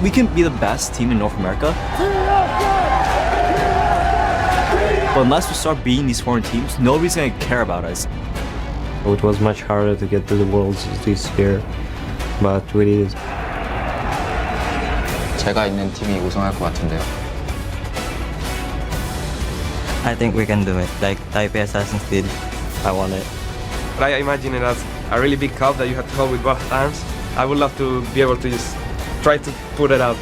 we can be the best team in North America. But unless we start beating these foreign teams, nobody's going to care about us. It was much harder to get to the Worlds this year, but we did. 제가 있는 팀이 우승할 것 같은데요. I think we can do it, like Taipei Assassins did. I want it. But I imagine it as a really big cup that you have to hold with both arms. I would love to be able to just try to put it out.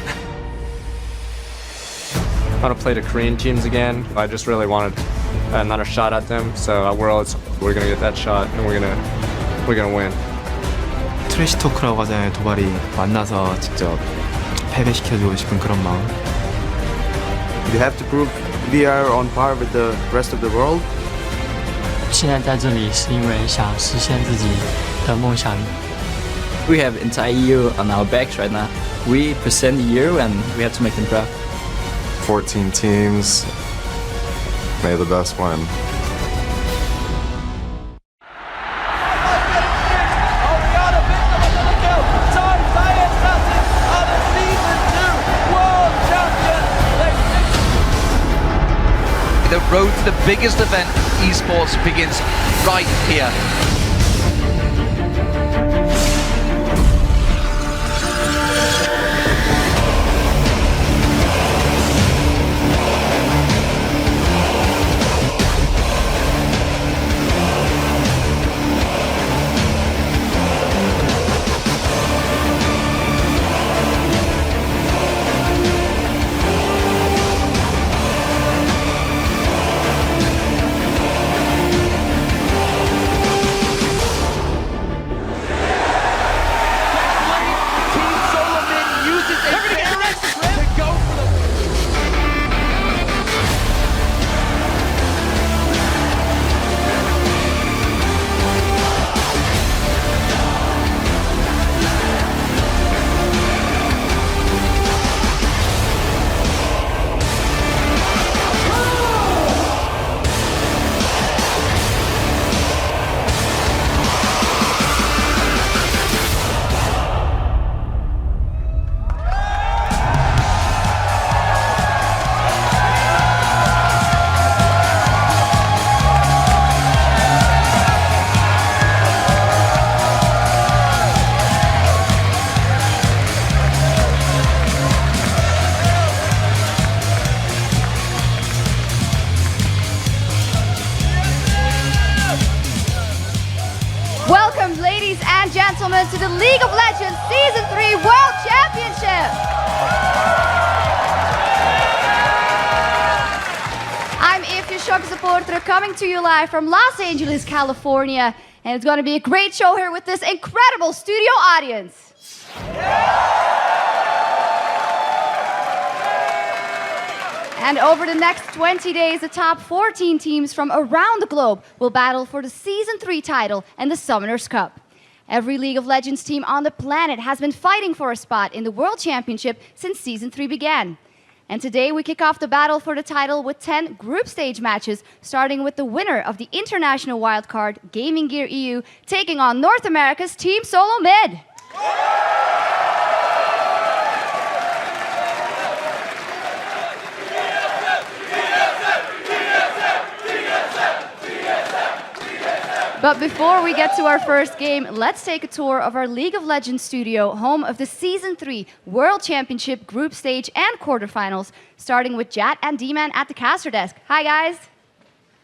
I want to play the Korean teams again. I just really wanted another shot at them. So at Worlds, we're gonna get that shot and we're gonna win. 트래시 토크라고 하잖아요. 도발이 만나서 직접 패배시켜주고 싶은 그런 마음. You have to prove we are on par with the rest of the world. 现在在这里是因为想实现自己的梦想。We have entire EU on our backs right now. We present EU and we have to make them proud. 14 teams. May the best win. The road to the biggest event in esports begins right here. Welcome, ladies and gentlemen, to the League of Legends Season 3 World Championship! I'm Xpecial coming to you live from Los Angeles, California, and it's going to be a great show here with this incredible studio audience. And over the next 20 days, the top 14 teams from around the globe will battle for the Season 3 title and the Summoners Cup. Every League of Legends team on the planet has been fighting for a spot in the World Championship since Season 3 began. And today we kick off the battle for the title with 10 group stage matches, starting with the winner of the international wildcard, GamingGear.eu, taking on North America's Team SoloMid. But before we get to our first game, let's take a tour of our League of Legends studio, home of the Season 3 World Championship Group Stage and Quarterfinals, starting with Jat and D-Man at the caster desk. Hi, guys.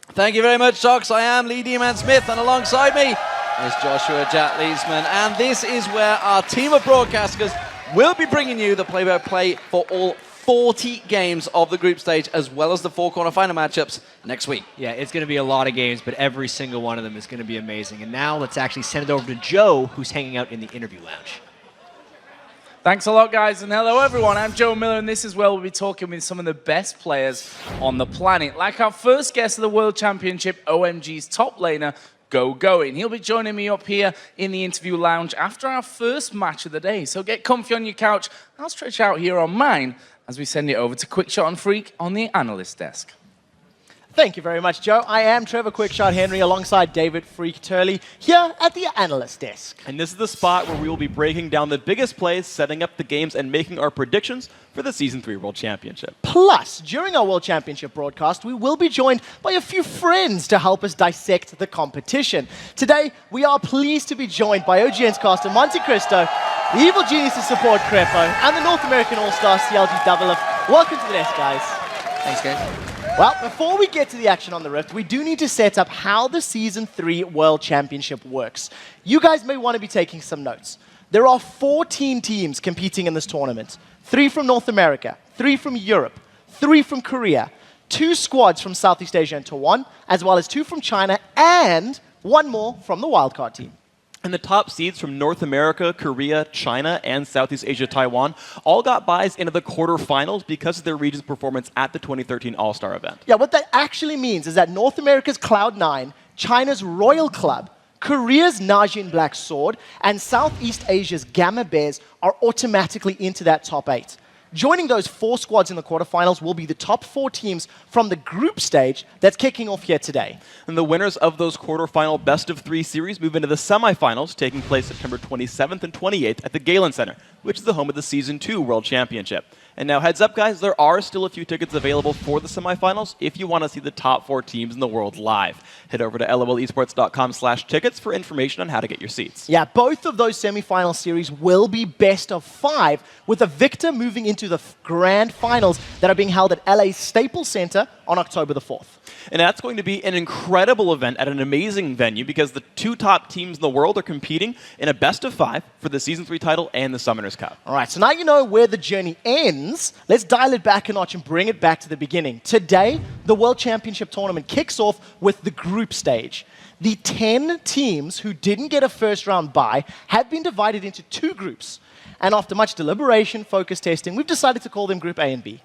Thank you very much, Sox. I am Lee D-Man Smith, and alongside me is Joshua Jat Leesman, and this is where our team of broadcasters will be bringing you the play-by-play for all 40 games of the group stage, as well as the 4 quarterfinal matchups next week. Yeah, it's going to be a lot of games, but every single one of them is going to be amazing. And now let's actually send it over to Joe, who's hanging out in the interview lounge. Thanks a lot, guys, and hello, everyone. I'm Joe Miller, and this is where we'll be talking with some of the best players on the planet. Like our first guest of the World Championship, OMG's top laner, Going. He'll be joining me up here in the interview lounge after our first match of the day. So get comfy on your couch. I'll stretch out here on mine as we send it over to Quickshot and Freak on the analyst desk. Thank you very much, Joe. I am Trevor Quickshot Henry alongside David Freak Turley here at the analyst desk. And this is the spot where we will be breaking down the biggest plays, setting up the games, and making our predictions for the Season 3 World Championship. Plus, during our World Championship broadcast, we will be joined by a few friends to help us dissect the competition. Today, we are pleased to be joined by OGN's caster Monte Cristo, the Evil Geniuses support Crepo, and the North American All-Star CLG Double. Welcome to the desk, guys. Thanks, guys. Well, before we get to the action on the Rift, we do need to set up how the Season 3 World Championship works. You guys may want to be taking some notes. There are 14 teams competing in this tournament. 3 from North America, 3 from Europe, 3 from Korea, 2 squads from Southeast Asia and Taiwan, as well as 2 from China, and 1 more from the Wildcard team. And the top seeds from North America, Korea, China, and Southeast Asia, Taiwan, all got buys into the quarterfinals because of their region's performance at the 2013 All-Star event. Yeah, what that actually means is that North America's Cloud9, China's Royal Club, Korea's Najin Black Sword, and Southeast Asia's Gamma Bears are automatically into that top 8. Joining those 4 squads in the quarterfinals will be the top 4 teams from the group stage that's kicking off here today. And the winners of those quarterfinal best-of-3 series move into the semifinals, taking place September 27th and 28th at the Galen Center, which is the home of the Season 2 World Championship. And now, heads up, guys, there are still a few tickets available for the semifinals if you want to see the top 4 teams in the world live. Head over to lolesports.com/tickets for information on how to get your seats. Yeah, both of those semifinal series will be best of 5, with a victor moving into the grand finals that are being held at LA's Staples Center on October the 4th. And that's going to be an incredible event at an amazing venue because the 2 top teams in the world are competing in a best of 5 for the Season 3 title and the Summoners Cup. All right, so now you know where the journey ends. Let's dial it back a notch and bring it back to the beginning. Today, the World Championship tournament kicks off with the group stage. The 10 teams who didn't get a first-round bye have been divided into 2 groups. And after much deliberation, focus testing, we've decided to call them Group A and B.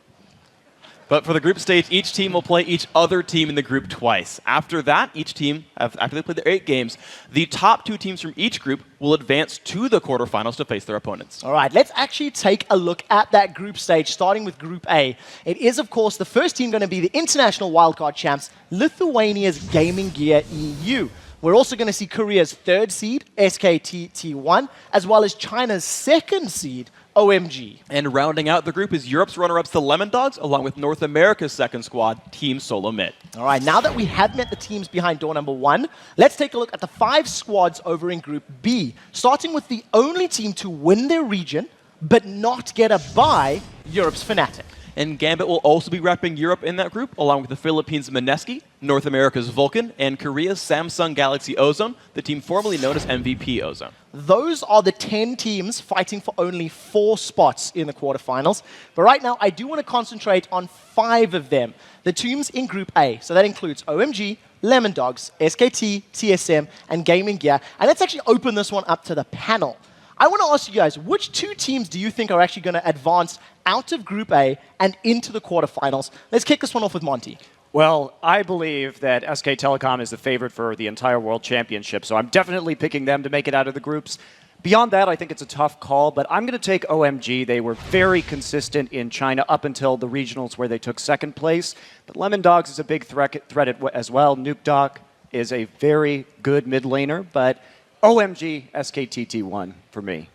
But for the group stage, each team will play each other team in the group twice. After that, each team, after they play their 8 games, the top 2 teams from each group will advance to the quarterfinals to face their opponents. All right, let's actually take a look at that group stage, starting with Group A. It is, of course, the first team going to be the international wildcard champs, Lithuania's GamingGear.eu. We're also going to see Korea's 3rd seed, SKT-T1, as well as China's 2nd seed, OMG. And rounding out the group is Europe's runner-ups, the Lemon Dogs, along with North America's 2nd squad, Team SoloMid. All right, now that we have met the teams behind door number 1, let's take a look at the 5 squads over in Group B, starting with the only team to win their region, but not get a bye, Europe's Fnatic. And Gambit will also be repping Europe in that group, along with the Philippines' Mineski, North America's Vulcan, and Korea's Samsung Galaxy Ozone, the team formerly known as MVP Ozone. Those are the 10 teams fighting for only 4 spots in the quarterfinals. But right now, I do want to concentrate on 5 of them. The teams in Group A. So that includes OMG, Lemon Dogs, SKT, TSM, and Gaming Gear. And let's actually open this one up to the panel. I want to ask you guys, which 2 teams do you think are actually going to advance out of Group A and into the quarterfinals? Let's kick this one off with Monty. Well, I believe that SK Telecom is the favorite for the entire World Championship, so I'm definitely picking them to make it out of the groups. Beyond that, I think it's a tough call, but I'm going to take OMG. They were very consistent in China up until the regionals where they took 2nd place. But Lemon Dogs is a big threat as well. Nuke Doc is a very good mid laner, but OMG, SKTT1 for me.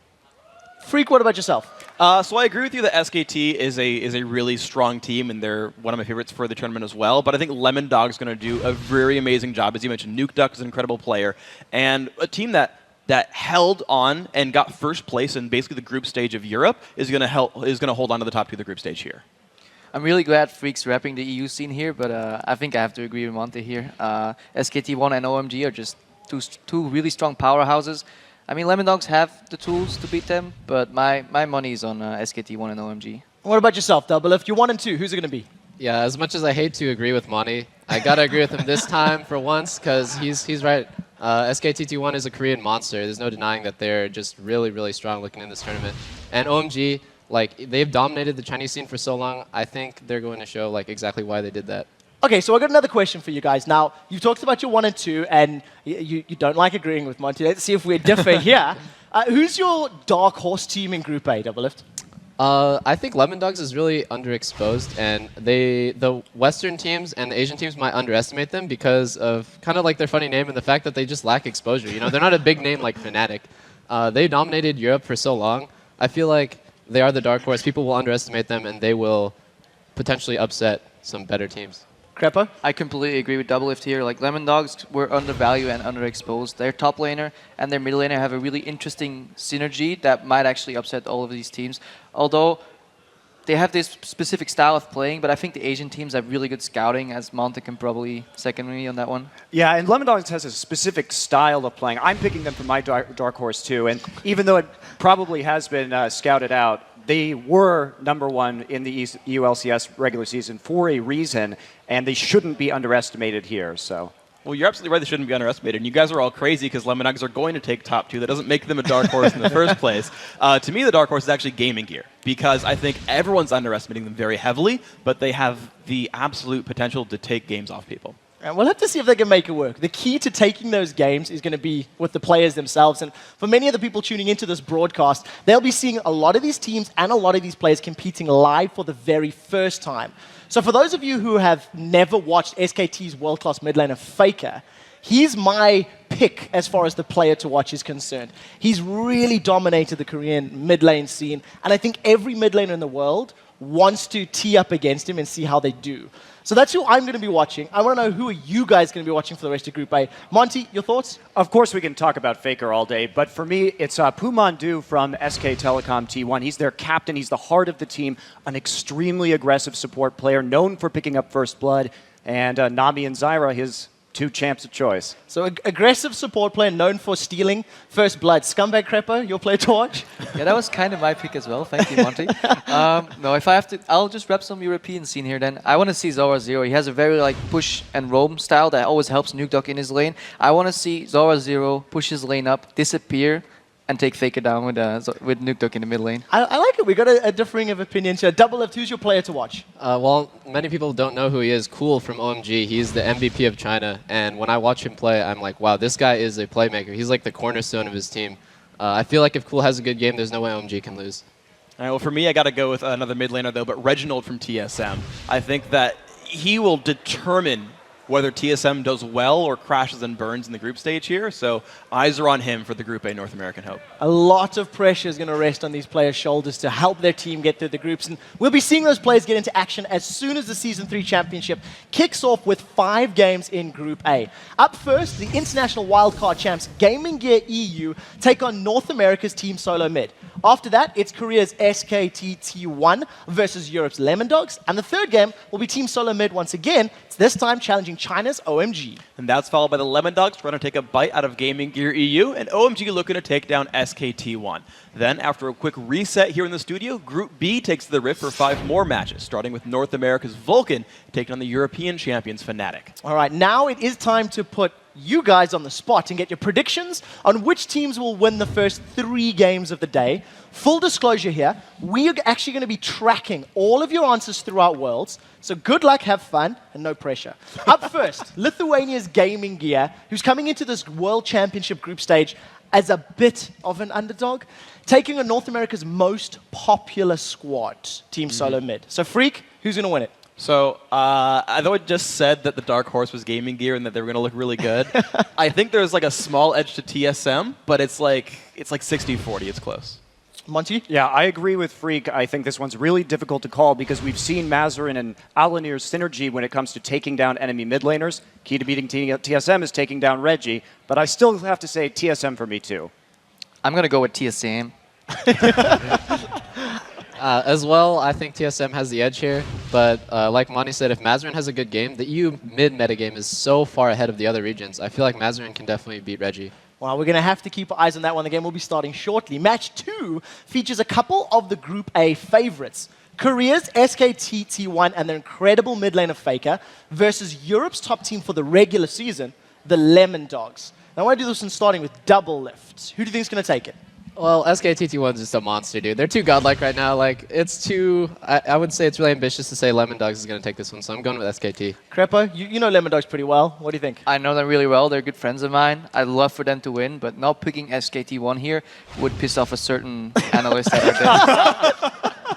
Freak, what about yourself? So I agree with you that SKT is a really strong team, and they're one of my favorites for the tournament as well. But I think Lemon Dog's going to do a very amazing job. As you mentioned, Nuke Duck is an incredible player, and a team that held on and got 1st place in basically the group stage of Europe is going to hold on to the top 2 of the group stage here. I'm really glad Freak's repping the EU scene here, but I think I have to agree with Monte here. SKT1 and OMG are just two really strong powerhouses. I mean, Lemon Dogs have the tools to beat them, but my money is on SKT1 and OMG. What about yourself, Double? If you're 1 and 2, who's it going to be? Yeah, as much as I hate to agree with Monty, I got to agree with him this time for once, because he's right. SKT-T1 is a Korean monster. There's no denying that they're just really, really strong looking in this tournament. And OMG, like, they've dominated the Chinese scene for so long. I think they're going to show like exactly why they did that. Okay, so I got another question for you guys. Now, you've talked about your 1 and 2, and you don't like agreeing with Monty. Let's see if we differ here. Who's your dark horse team in Group A, Double Lift? I think Lemon Dogs is really underexposed, and the Western teams and the Asian teams might underestimate them because of kind of like their funny name and the fact that they just lack exposure. You know, they're not a big name like Fnatic. They dominated Europe for so long. I feel like they are the dark horse. People will underestimate them, and they will potentially upset some better teams. Crepper? I completely agree with Doublelift here. Like, Lemon Dogs were undervalued and underexposed. Their top laner and their mid laner have a really interesting synergy that might actually upset all of these teams. Although they have this specific style of playing, but I think the Asian teams have really good scouting, as Monte can probably second me on that one. Yeah, and Lemon Dogs has a specific style of playing. I'm picking them for my dark horse too, and even though it probably has been scouted out, they were #1 in the EULCS regular season for a reason, and they shouldn't be underestimated here. So. Well, you're absolutely right. They shouldn't be underestimated. And you guys are all crazy because Lemon Dogs are going to take top 2. That doesn't make them a dark horse in the first place. To me, the dark horse is actually Gaming Gear because I think everyone's underestimating them very heavily, but they have the absolute potential to take games off people. And we'll have to see if they can make it work. The key to taking those games is going to be with the players themselves. And for many of the people tuning into this broadcast, they'll be seeing a lot of these teams and a lot of these players competing live for the very first time. So for those of you who have never watched SKT's world-class mid laner Faker, he's my pick as far as the player to watch is concerned. He's really dominated the Korean mid lane scene, and I think every mid laner in the world wants to tee up against him and see how they do. So that's who I'm going to be watching. I want to know, who are you guys going to be watching for the rest of Group A? Monty, your thoughts? Of course we can talk about Faker all day, but for me, it's Pumandu from SK Telecom T1. He's their captain. He's the heart of the team, an extremely aggressive support player, known for picking up first blood, and Nami and Zyra, his 2 champs of choice. So aggressive support player known for stealing first blood. Scumbag Crepper, your player to watch? Yeah, that was kind of my pick as well. Thank you, Monty. No, if I have to, I'll just grab some European scene here then. I want to see Zora Zero. He has a very like push and roam style that always helps Nukeduck in his lane. I want to see Zora Zero push his lane up, disappear, and take Faker down with Nukeduck in the mid lane. I like it. We got a differing of opinions here. Doublelift, who's your player to watch? Well, many people don't know who he is. Cool from OMG. He's the MVP of China. And when I watch him play, I'm like, wow, this guy is a playmaker. He's like the cornerstone of his team. I feel like if Cool has a good game, there's no way OMG can lose. All right, well, for me, I got to go with another mid laner, though, but Reginald from TSM. I think that he will determine whether TSM does well or crashes and burns in the group stage here. So eyes are on him for the Group A North American Hope. A lot of pressure is going to rest on these players' shoulders to help their team get through the groups. And we'll be seeing those players get into action as soon as the Season 3 Championship kicks off with 5 games in Group A. Up first, the international wildcard champs GamingGear.eu take on North America's Team SoloMid. After that, it's Korea's SKT1 versus Europe's Lemon Dogs. And the third game will be Team SoloMid once again, this time challenging China's OMG. And that's followed by the Lemon Dogs trying to take a bite out of GamingGear.eu, and OMG looking to take down SKT1. Then, after a quick reset here in the studio, Group B takes to the Rift for 5 more matches, starting with North America's Vulcan taking on the European champions Fnatic. All right, now it is time to put you guys on the spot and get your predictions on which teams will win the first 3 games of the day. Full disclosure here, we are actually going to be tracking all of your answers throughout Worlds, so good luck, have fun, and no pressure. Up first, Lithuania's Gaming Gear, who's coming into this World Championship group stage as a bit of an underdog, taking on North America's most popular squad, Team SoloMid. So Freak, who's going to win it? So, although I just said that the dark horse was Gaming Gear and that they were going to look really good, I think there's like a small edge to TSM, but it's like 60-40. It's close. Monty? Yeah, I agree with Freak. I think this one's really difficult to call because we've seen Mazarin and Alanir's synergy when it comes to taking down enemy mid laners. Key to beating TSM is taking down Reggie, but I still have to say TSM for me too. I'm going to go with TSM. As well, I think TSM has the edge here, but like Monty said, if Mazarin has a good game, the EU mid-meta game is so far ahead of the other regions. I feel like Mazarin can definitely beat Reggie. Well, we're going to have to keep eyes on that one. The game will be starting shortly. Match 2 features a couple of the Group A favorites. Korea's SKT1 and their incredible mid laner Faker versus Europe's top team for the regular season, the Lemon Dogs. Now, I want to do this one starting with Doublelift. Who do you think is going to take it? Well, SKT1's just a monster, dude. They're too godlike right now. Like, it's too... I would say it's really ambitious to say Lemon Dogs is going to take this one, so I'm going with SKT. Creppo, you know Lemon Dogs pretty well. What do you think? I know them really well. They're good friends of mine. I'd love for them to win, but not picking SKT1 here would piss off a certain analyst out there.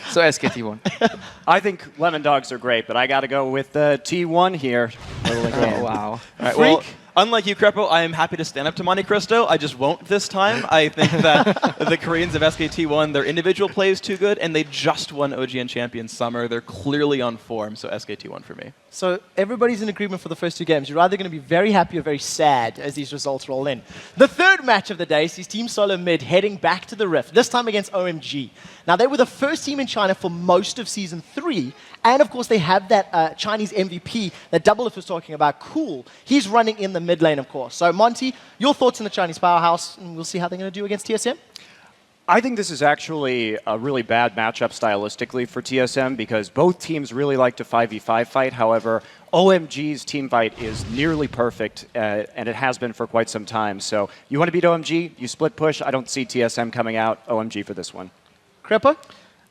So SKT1. I think Lemon Dogs are great, but I got to go with T1 here. Oh, wow. All right, well, unlike you, Crepo, I am happy to stand up to Monte Cristo. I just won't this time. I think that the Koreans of SKT1, their individual play is too good, and they just won OGN Champions Summer. They're clearly on form, so SKT1 for me. So everybody's in agreement for the first two games. You're either going to be very happy or very sad as these results roll in. The third match of the day sees Team SoloMid heading back to the Rift, this time against OMG. Now, they were the first team in China for most of Season 3, and of course, they have that Chinese MVP that Doublelift was talking about, Cool. He's running in the mid lane, of course. So, Monty, your thoughts on the Chinese powerhouse, and we'll see how they're going to do against TSM? I think this is actually a really bad matchup stylistically for TSM because both teams really like to 5v5 fight. However, OMG's team fight is nearly perfect, and it has been for quite some time. So you want to beat OMG, you split push. I don't see TSM coming out OMG for this one. Crepo?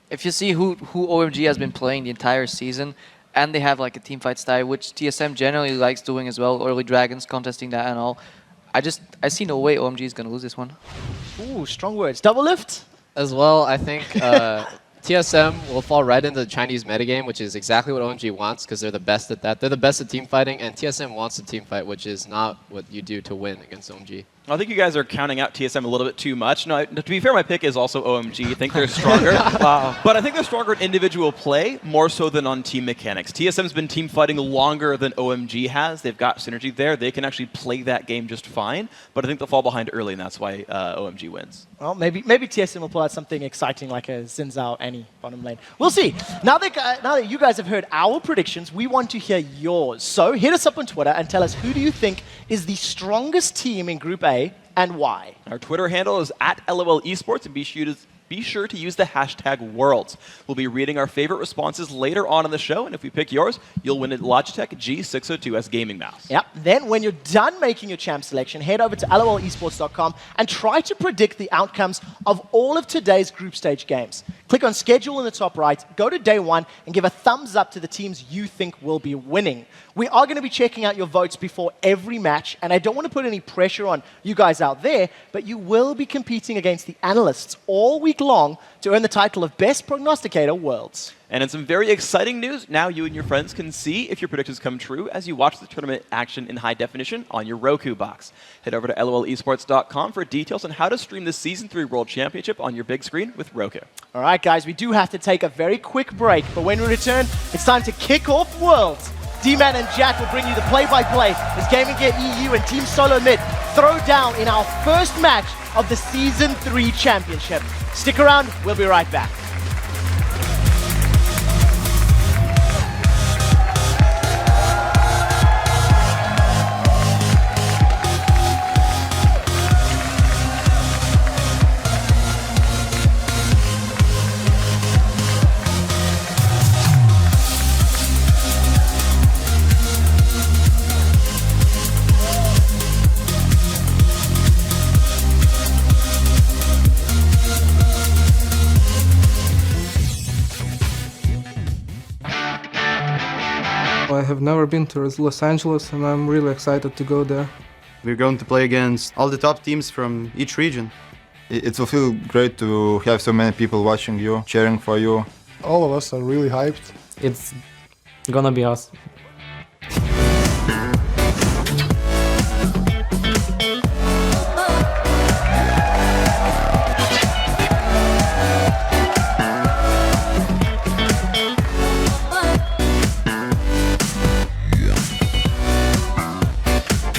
If you see who OMG has been playing the entire season, and they have like a team fight style, which TSM generally likes doing as well, early dragons, contesting that and all, I see no way OMG is going to lose this one. Ooh, strong words. Doublelift? As well, I think TSM will fall right into the Chinese metagame, which is exactly what OMG wants, because they're the best at that. They're the best at team fighting, and TSM wants a team fight, which is not what you do to win against OMG. I think you guys are counting out TSM a little bit too much. No, to be fair, my pick is also OMG. I think they're stronger. But I think they're stronger in individual play, more so than on team mechanics. TSM's been team fighting longer than OMG has. They've got synergy there. They can actually play that game just fine. But I think they'll fall behind early, and that's why OMG wins. Well, maybe TSM will pull out something exciting like a Xin Zhao Annie bottom lane. We'll see. Now that you guys have heard our predictions, we want to hear yours. So hit us up on Twitter and tell us who do you think is the strongest team in Group A and why. Our Twitter handle is @LOL Esports, and be sure to use the hashtag Worlds. We'll be reading our favorite responses later on in the show, and if we pick yours, you'll win a Logitech G602S gaming mouse. Yep. Then, when you're done making your champ selection, head over to lolesports.com and try to predict the outcomes of all of today's group stage games. Click on Schedule in the top right, go to day 1, and give a thumbs up to the teams you think will be winning. We are going to be checking out your votes before every match, and I don't want to put any pressure on you guys out there, but you will be competing against the analysts all week long to earn the title of Best Prognosticator Worlds. And in some very exciting news, now you and your friends can see if your predictions come true as you watch the tournament action in high definition on your Roku box. Head over to lolesports.com for details on how to stream the Season 3 World Championship on your big screen with Roku. All right, guys, we do have to take a very quick break, but when we return, it's time to kick off Worlds. D-Man and Jack will bring you the play-by-play as GamingGear.eu and Team SoloMid throw down in our first match of the Season 3 Championship. Stick around, we'll be right back. I have never been to Los Angeles, and I'm really excited to go there. We're going to play against all the top teams from each region. It will feel great to have so many people watching you, cheering for you. All of us are really hyped. It's gonna be awesome.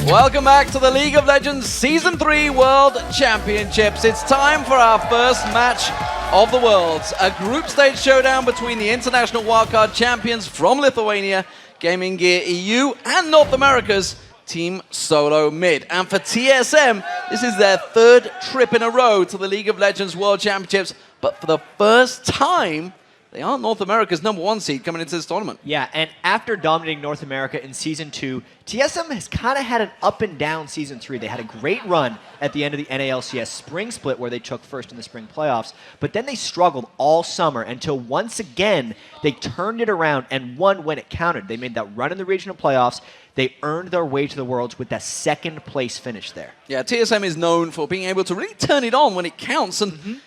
Welcome back to the League of Legends Season 3 World Championships. It's time for our first match of the Worlds. A group stage showdown between the international wildcard champions from Lithuania, GamingGear.eu, and North America's Team SoloMid. And for TSM, this is their third trip in a row to the League of Legends World Championships. But for the first time, they are North America's #1 seed coming into this tournament. Yeah, and after dominating North America in Season 2, TSM has kind of had an up and down Season 3. They had a great run at the end of the NALCS Spring Split where they took first in the Spring Playoffs, but then they struggled all summer until once again they turned it around and won when it counted. They made that run in the regional playoffs. They earned their way to the Worlds with that second place finish there. Yeah, TSM is known for being able to really turn it on when it counts, and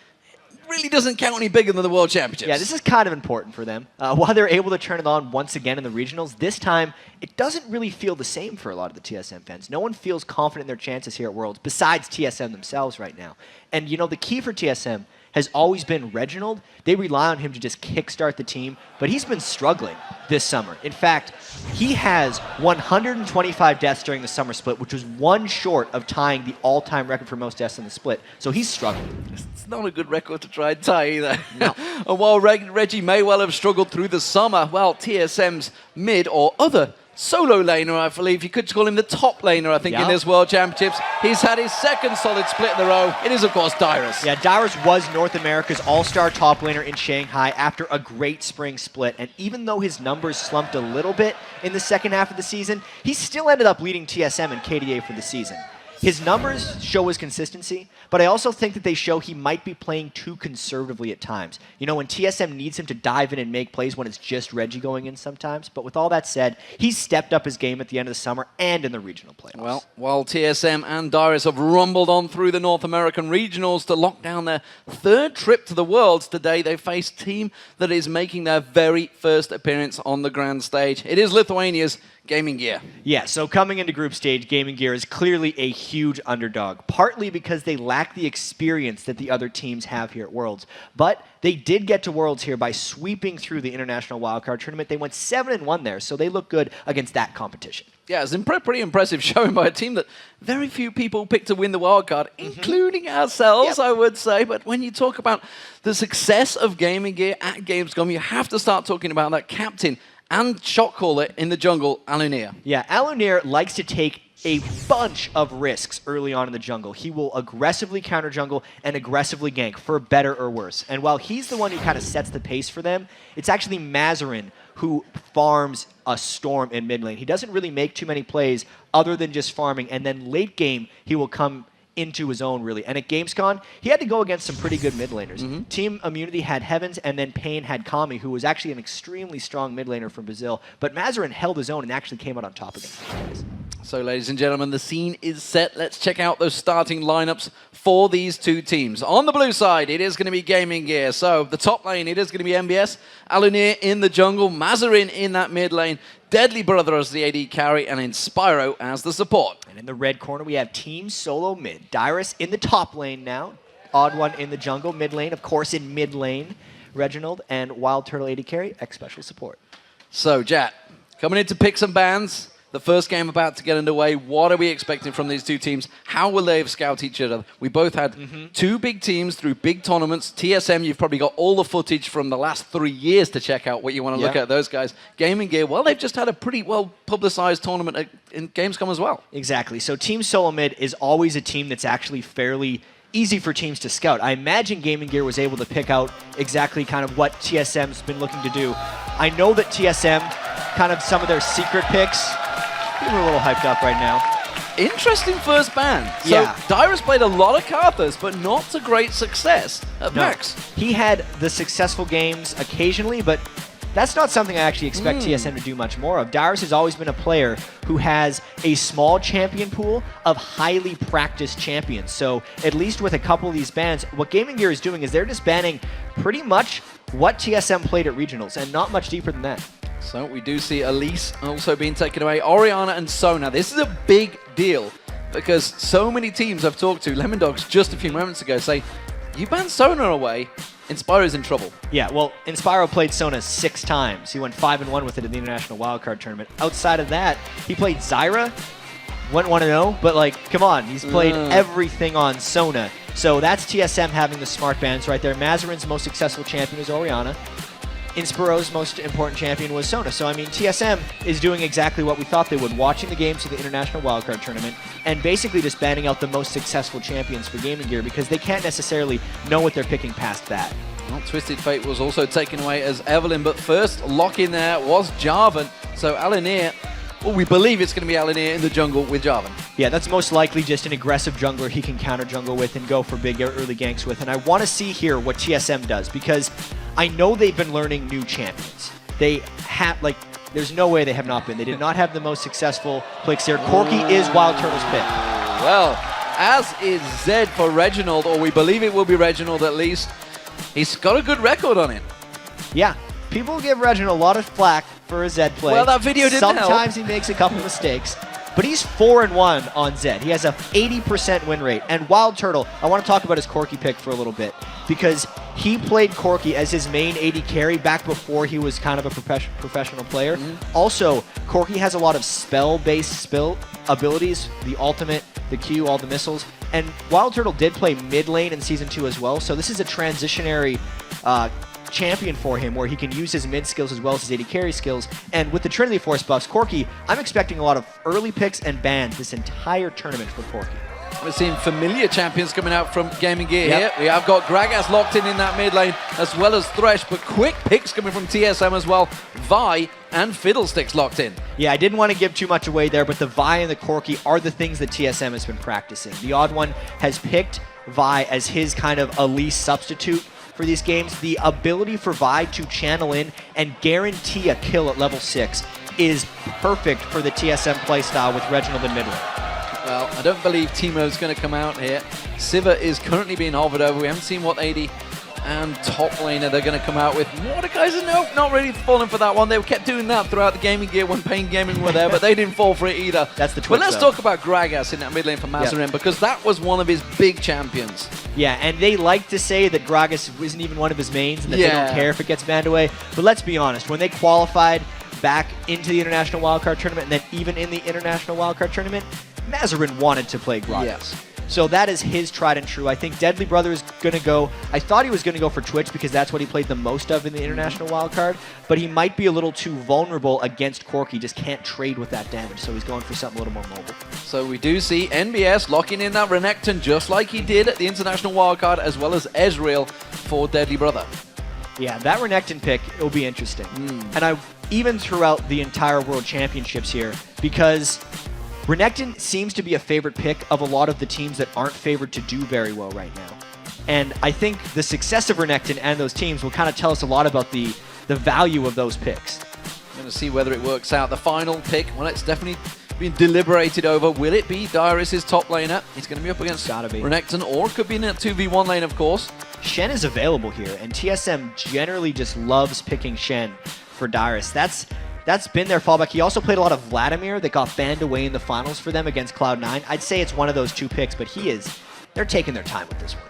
really doesn't count any bigger than the World Championships. Yeah, this is kind of important for them. While they're able to turn it on once again in the regionals, this time it doesn't really feel the same for a lot of the TSM fans. No one feels confident in their chances here at Worlds besides TSM themselves right now. And you know, the key for TSM has always been Reginald. They rely on him to just kickstart the team, but he's been struggling this summer. In fact, he has 125 deaths during the summer split, which was one short of tying the all-time record for most deaths in the split. So he's struggling. It's not a good record to try and tie either. No. And while Reggie may well have struggled through the summer, well, TSM's mid or other solo laner, I believe you could call him the top laner, I think, in this World Championships. He's had his second solid split in a row. It is, of course, Dyrus. Yeah, Dyrus was North America's all-star top laner in Shanghai after a great spring split. And even though his numbers slumped a little bit in the second half of the season, he still ended up leading TSM and KDA for the season. His numbers show his consistency, but I also think that they show he might be playing too conservatively at times. You know, when TSM needs him to dive in and make plays when it's just Reggie going in sometimes. But with all that said, he's stepped up his game at the end of the summer and in the regional playoffs. Well, while TSM and Dyrus have rumbled on through the North American regionals to lock down their third trip to the Worlds, today they face a team that is making their very first appearance on the grand stage. It is Lithuania's GamingGear. Yeah, so coming into group stage, GamingGear is clearly a huge underdog, partly because they lack the experience that the other teams have here at Worlds. But they did get to Worlds here by sweeping through the International Wildcard Tournament. They went 7-1 there, so they look good against that competition. Yeah, it's a pretty impressive showing by a team that very few people picked to win the wildcard, including ourselves, I would say. But when you talk about the success of GamingGear at Gamescom, you have to start talking about that captain and shot caller in the jungle, Alunir. Yeah, Alunir likes to take a bunch of risks early on in the jungle. He will aggressively counter jungle and aggressively gank, for better or worse. And while he's the one who kind of sets the pace for them, it's actually Mazarin who farms a storm in mid lane. He doesn't really make too many plays other than just farming, and then late game he will come into his own, really. And at Gamescom, he had to go against some pretty good mid laners. Team Immunity had Heavens, and then Pain had Kami, who was actually an extremely strong mid laner from Brazil. But Mazarin held his own and actually came out on top against these guys. So, ladies and gentlemen, the scene is set. Let's check out those starting lineups for these two teams. On the blue side, it is going to be GamingGear. So, the top lane, it is going to be MBS, Alunir in the jungle, Mazarin in that mid lane, Deadly Brother as the AD carry, and Inspiro as the support. And in the red corner, we have Team SoloMid. Dyrus in the top lane now, TheOddOne in the jungle, mid lane, of course in mid lane, Reginald, and WildTurtle AD carry, Xpecial support. So, Jat, coming in to pick some bans. The first game about to get underway. What are we expecting from these two teams? How will they scout each other? We both had two big teams through big tournaments. TSM, you've probably got all the footage from the last 3 years to check out what you want to look at those guys. GamingGear, well, they've just had a pretty well-publicized tournament in Gamescom as well. Exactly. So Team SoloMid is always a team that's actually fairly easy for teams to scout. I imagine GamingGear was able to pick out exactly kind of what TSM's been looking to do. I know that TSM, kind of some of their secret picks, people are a little hyped up right now. Interesting first ban. So Dyrus played a lot of Carthus, but not to great success at PAX. He had the successful games occasionally, but that's not something I actually expect TSM to do much more of. Dyrus has always been a player who has a small champion pool of highly practiced champions. So at least with a couple of these bans, what GamingGear is doing is they're just banning pretty much what TSM played at regionals, and not much deeper than that. So we do see Elise also being taken away. Orianna and Sona. This is a big deal because so many teams I've talked to, Lemon Dogs just a few moments ago, say, you ban Sona away, Inspiro's in trouble. Yeah, well, Inspiro played Sona 6 times. He went 5-1 with it in the International Wildcard Tournament. Outside of that, he played Zyra. Wouldn't want to know, but like, come on. He's played everything on Sona. So that's TSM having the smart bans right there. Mazarin's most successful champion is Orianna. Inspiro's most important champion was Sona. So, I mean, TSM is doing exactly what we thought they would, watching the games of the International Wildcard Tournament and basically just banning out the most successful champions for GamingGear because they can't necessarily know what they're picking past that. Well, Twisted Fate was also taken away as Evelyn, but first lock in there was Jarvan. So Alunir, well, we believe it's going to be Alunir in the jungle with Jarvan. Yeah, that's most likely just an aggressive jungler he can counter jungle with and go for big early ganks with. And I want to see here what TSM does because I know they've been learning new champions. They have, like, there's no way they have not been. They did not have the most successful picks here. Corki is WildTurtle's pick. Well, as is Zed for Reginald, or we believe it will be Reginald at least. He's got a good record on it. Yeah. People give Reginald a lot of flack for his Zed play. Well, that video didn't help. Sometimes he makes a couple mistakes. But he's 4-1 on Zed. He has a 80% win rate. And WildTurtle, I want to talk about his Corki pick for a little bit, because he played Corki as his main AD carry back before he was kind of a professional player. Also, Corki has a lot of spell-based abilities, the ultimate, the Q, all the missiles. And WildTurtle did play mid lane in Season 2 as well, so this is a transitionary champion for him where he can use his mid skills as well as his AD carry skills. And with the Trinity Force buffs, Corki, I'm expecting a lot of early picks and bans this entire tournament for Corki. We're seeing familiar champions coming out from GamingGear here. We have got Gragas locked in that mid lane, as well as Thresh, but quick picks coming from TSM as well. Vi and Fiddlesticks locked in. Yeah, I didn't want to give too much away there, but the Vi and the Corki are the things that TSM has been practicing. TheOddOne has picked Vi as his kind of Elise substitute for these games. The ability for Vi to channel in and guarantee a kill at level 6 is perfect for the TSM playstyle with Reginald in mid lane. Well, I don't believe Teemo's going to come out here. Siva is currently being hovered over. We haven't seen what AD and top laner they're going to come out with. Mordekaiser, nope, not really falling for that one. They kept doing that throughout the gaming gear when Pain Gaming were there, but they didn't fall for it either. That's the Twitch. But let's talk about Gragas in that mid lane for Mazarin, because that was one of his big champions. Yeah, and they like to say that Gragas isn't even one of his mains and that they don't care if it gets banned away. But let's be honest, when they qualified back into the International Wildcard Tournament and then even in the International Wildcard Tournament, Mazarin wanted to play Gragas. Yes. So that is his tried and true. I think Deadly Brother is going to go... I thought he was going to go for Twitch because that's what he played the most of in the International Wildcard, but he might be a little too vulnerable against Corki. Just can't trade with that damage, so he's going for something a little more mobile. So we do see NBS locking in that Renekton just like he did at the International Wildcard, as well as Ezreal for Deadly Brother. Yeah, that Renekton pick will be interesting. And even throughout the entire World Championships here, because Renekton seems to be a favorite pick of a lot of the teams that aren't favored to do very well right now. And I think the success of Renekton and those teams will kind of tell us a lot about the value of those picks. I'm going to see whether it works out. The final pick, well, it's definitely been deliberated over. Will it be Dyrus' top laner? He's going to be up against Renekton, or could be in a 2v1 lane, of course. Shen is available here, and TSM generally just loves picking Shen for Dyrus. That's been their fallback. He also played a lot of Vladimir that got banned away in the finals for them against Cloud9. I'd say it's one of those two picks, but they're taking their time with this one.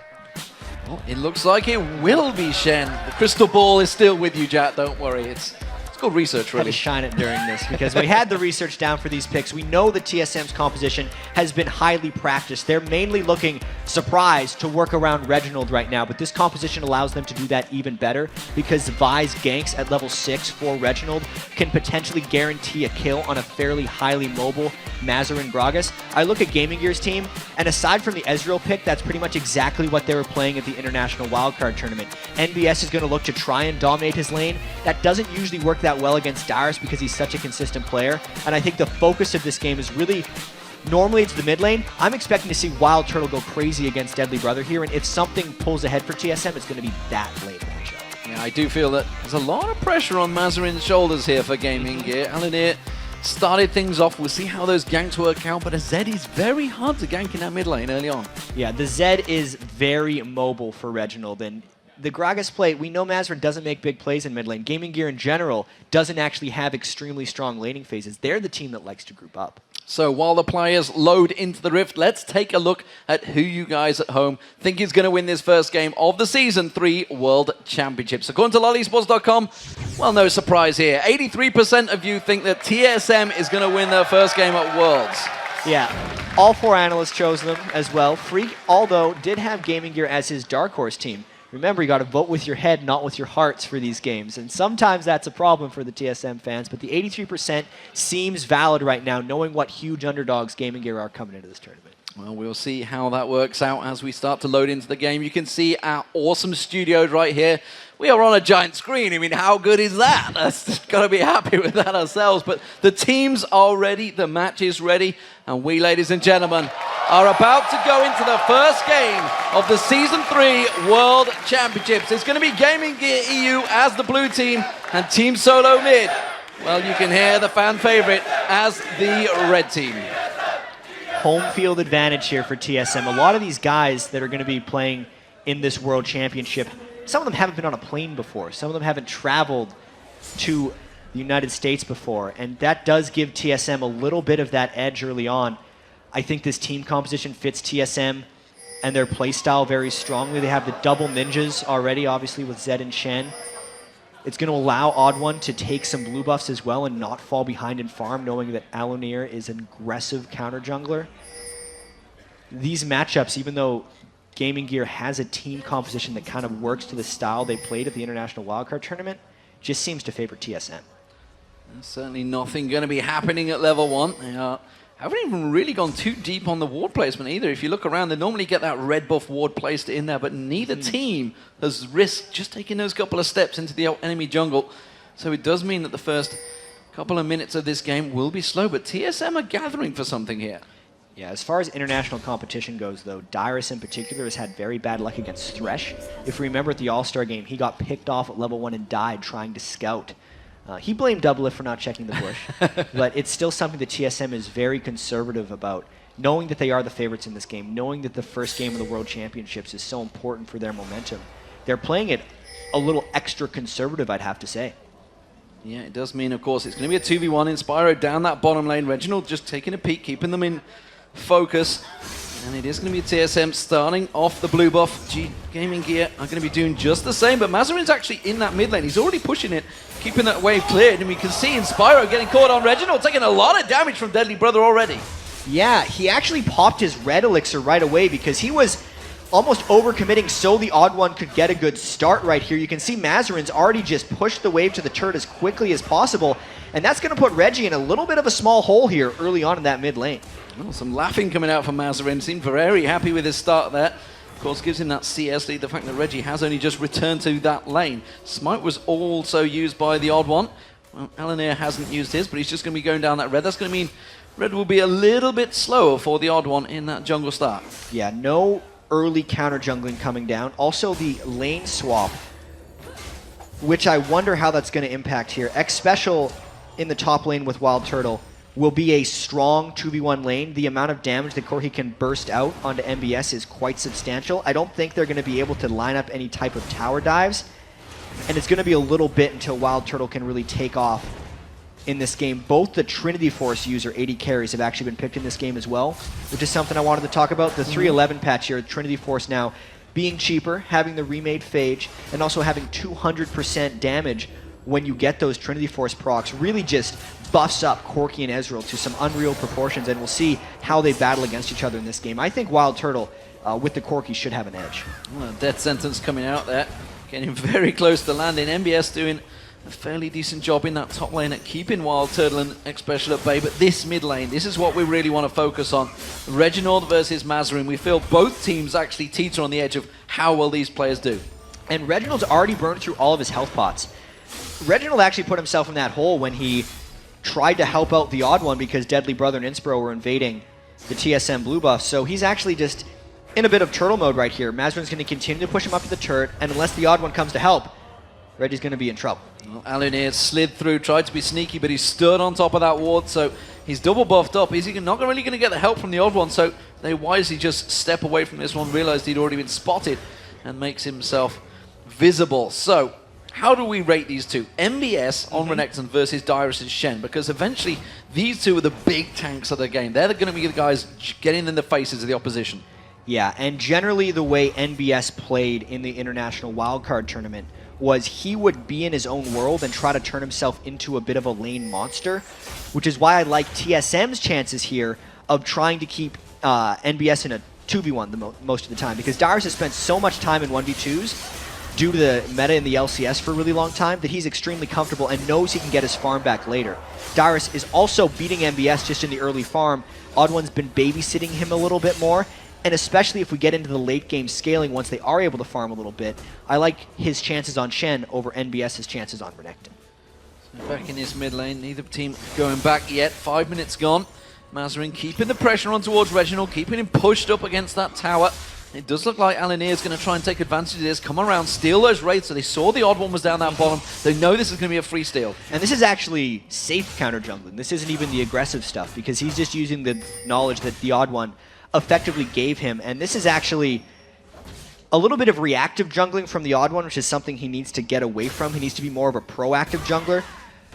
Well, it looks like it will be Shen. The crystal ball is still with you, Jack. Don't worry. It's good research, really. Had to shine it during this because we had the research down for these picks. We know that TSM's composition has been highly practiced. They're mainly looking surprised to work around Reginald right now, but this composition allows them to do that even better because Vi's ganks at level 6 for Reginald can potentially guarantee a kill on a fairly highly mobile Mazarin Gragas. I look at GamingGear's team, and aside from the Ezreal pick, that's pretty much exactly what they were playing at the International Wildcard Tournament. NBS is going to look to try and dominate his lane. That doesn't usually work that well against Dyrus because he's such a consistent player, and I think the focus of this game is really, normally it's the mid lane. I'm expecting to see WildTurtle go crazy against Deadly Brother here, and if something pulls ahead for TSM, it's going to be that late matchup. Yeah, I do feel that there's a lot of pressure on Mazarin's shoulders here for GamingGear. Alanir started things off. We'll see how those ganks work out, but a Zed is very hard to gank in that mid lane early on. Yeah, the Zed is very mobile for Reginald, and the Gragas play, we know Mazarin doesn't make big plays in mid lane. GamingGear in general doesn't actually have extremely strong laning phases. They're the team that likes to group up. So while the players load into the Rift, let's take a look at who you guys at home think is going to win this first game of the Season 3 World Championships. According to LollySports.com, well, no surprise here. 83% of you think that TSM is going to win their first game at Worlds. Yeah, all 4 analysts chose them as well. Freak, although, did have GamingGear as his dark horse team. Remember, you got to vote with your head, not with your hearts for these games. And sometimes that's a problem for the TSM fans, but the 83% seems valid right now, knowing what huge underdogs GamingGear are coming into this tournament. Well, we'll see how that works out as we start to load into the game. You can see our awesome studios right here. We are on a giant screen. I mean, how good is that? That's got to be happy with that ourselves. But the teams are ready. The match is ready. And we, ladies and gentlemen, are about to go into the first game of the Season 3 World Championships. It's going to be GamingGear.eu as the blue team and Team SoloMid. Well, you can hear the fan favorite as the red team. Home field advantage here for TSM. A lot of these guys that are going to be playing in this World Championship some of them haven't been on a plane before. Some of them haven't traveled to the United States before, and that does give TSM a little bit of that edge early on. I think this team composition fits TSM and their playstyle very strongly. They have the double ninjas already, obviously, with Zed and Shen. It's going to allow TheOddOne to take some blue buffs as well and not fall behind in farm, knowing that Alunir is an aggressive counter jungler. These matchups, even though Gaming Gear has a team composition that kind of works to the style they played at the International Wildcard Tournament, just seems to favor TSM. There's certainly nothing going to be happening at level 1. They haven't even really gone too deep on the ward placement either. If you look around, they normally get that red buff ward placed in there, but neither team has risked just taking those couple of steps into the enemy jungle. So it does mean that the first couple of minutes of this game will be slow, but TSM are gathering for something here. Yeah, as far as international competition goes, though, Dyrus in particular has had very bad luck against Thresh. If we remember at the All-Star game, he got picked off at level 1 and died trying to scout. He blamed Doublelift for not checking the bush, but it's still something that TSM is very conservative about, knowing that they are the favorites in this game, knowing that the first game of the World Championships is so important for their momentum. They're playing it a little extra conservative, I'd have to say. Yeah, it does mean, of course, it's going to be a 2v1 in Spyro down that bottom lane. Reginald just taking a peek, keeping them in focus. And it is going to be TSM starting off the blue buff. Gaming Gear are going to be doing just the same, but Mazarin's actually in that mid lane. He's already pushing it, keeping that wave cleared, and we can see in Spyro getting caught on Reginald, taking a lot of damage from Deadly Brother already. Yeah, he actually popped his red elixir right away because he was almost overcommitting so TheOddOne could get a good start right here. You can see Mazarin's already just pushed the wave to the turret as quickly as possible, and that's going to put Reggie in a little bit of a small hole here early on in that mid lane. Well, some laughing coming out from Mazarin. Seemed very happy with his start there. Of course, gives him that CS lead, the fact that Reggie has only just returned to that lane. Smite was also used by TheOddOne. Well, Alunir hasn't used his, but he's just going to be going down that red. That's going to mean red will be a little bit slower for TheOddOne in that jungle start. Yeah, no early counter jungling coming down. Also the lane swap, which I wonder how that's going to impact here. Xpecial in the top lane with WildTurtle will be a strong 2v1 lane. The amount of damage that Corki can burst out onto MBS is quite substantial. I don't think they're going to be able to line up any type of tower dives, and it's going to be a little bit until WildTurtle can really take off in this game. Both the Trinity Force user 80 carries have actually been picked in this game as well, which is something I wanted to talk about. The 311 patch here, Trinity Force now being cheaper, having the remade Phage, and also having 200% damage when you get those Trinity Force procs, really just buffs up Corki and Ezreal to some unreal proportions, and we'll see how they battle against each other in this game. I think WildTurtle with the Corki should have an edge. Well, death sentence coming out there, getting very close to landing. MBS doing a fairly decent job in that top lane at keeping WildTurtle and Xpecial at bay, but this mid lane, this is what we really want to focus on. Reginald versus Mazarin. We feel both teams actually teeter on the edge of how well these players do. And Reginald's already burned through all of his health pots. Reginald actually put himself in that hole when he tried to help out TheOddOne because Deadly Brother and Inspiro were invading the TSM blue buff. So he's actually just in a bit of turtle mode right here. Mazarin's going to continue to push him up to the turret, and unless TheOddOne comes to help, Reggie's going to be in trouble. Well, Alunir slid through, tried to be sneaky, but he stood on top of that ward, so he's double buffed up. Is he not really going to get the help from TheOddOne? So they wisely just step away from this one, realized he'd already been spotted, and makes himself visible. So how do we rate these two? MBS on Renekton versus Dyrus and Shen, because eventually these two are the big tanks of the game. They're going to be the guys getting in the faces of the opposition. Yeah, and generally the way NBS played in the International Wildcard Tournament was he would be in his own world and try to turn himself into a bit of a lane monster, which is why I like TSM's chances here of trying to keep NBS in a 2v1 most of the time, because Dyrus has spent so much time in 1v2s due to the meta in the LCS for a really long time that he's extremely comfortable and knows he can get his farm back later. Dyrus is also beating MBS just in the early farm. TheOddOne's been babysitting him a little bit more, and especially if we get into the late game scaling once they are able to farm a little bit, I like his chances on Shen over NBS's chances on Renekton. So back in his mid lane, neither team going back yet. 5 minutes gone. Mazarin keeping the pressure on towards Reginald, keeping him pushed up against that tower. It does look like Alunir is going to try and take advantage of this, come around, steal those raids. So they saw TheOddOne was down that bottom. They know this is going to be a free steal. And this is actually safe counter jungling. This isn't even the aggressive stuff, because he's just using the knowledge that TheOddOne effectively gave him. And this is actually a little bit of reactive jungling from TheOddOne, which is something he needs to get away from. He needs to be more of a proactive jungler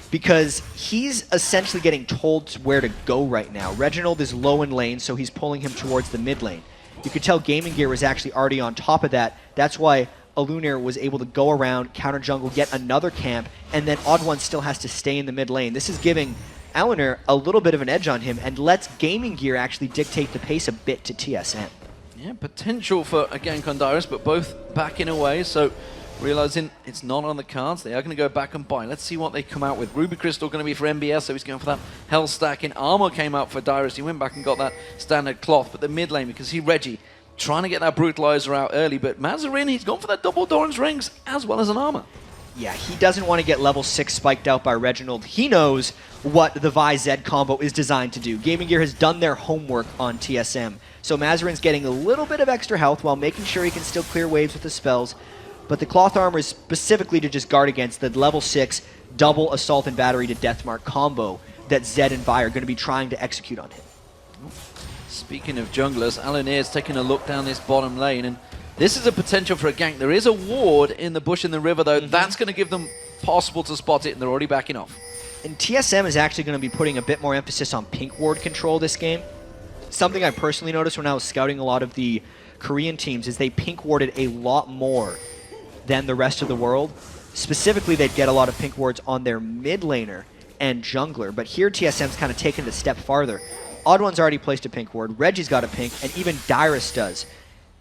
because he's essentially getting told where to go right now. Reginald is low in lane, so he's pulling him towards the mid lane. You could tell GamingGear was actually already on top of that. That's why Alunir was able to go around, counter jungle, get another camp, and then OddOne still has to stay in the mid lane. This is giving Alunir a little bit of an edge on him and lets GamingGear actually dictate the pace a bit to TSM. Yeah, potential for a gank on Dyrus, but both backing away, so realizing it's not on the cards, they are going to go back and buy. Let's see what they come out with. Ruby Crystal going to be for MBS, so he's going for that health stack. In armor came out for Dyrus. He went back and got that standard cloth, but the mid lane, because he Reggie trying to get that brutalizer out early, but Mazarin, he's gone for that double Doran's rings as well as an armor. Yeah, he doesn't want to get level 6 spiked out by Reginald. He knows what the Vi-Zed combo is designed to do. GamingGear has done their homework on TSM. So Mazarin's getting a little bit of extra health while making sure he can still clear waves with his spells. But the cloth armor is specifically to just guard against the level 6 double assault and battery to deathmark combo that Zed and Vi are going to be trying to execute on him. Speaking of junglers, Alunir's taking a look down this bottom lane, and this is a potential for a gank. There is a ward in the bush in the river, though. That's going to give them possible to spot it, and they're already backing off. And TSM is actually going to be putting a bit more emphasis on pink ward control this game. Something I personally noticed when I was scouting a lot of the Korean teams is they pink warded a lot more than the rest of the world. Specifically, they'd get a lot of pink wards on their mid laner and jungler, but here TSM's kind of taken it a step farther. OddOne's already placed a pink ward, Reggie's got a pink, and even Dyrus does.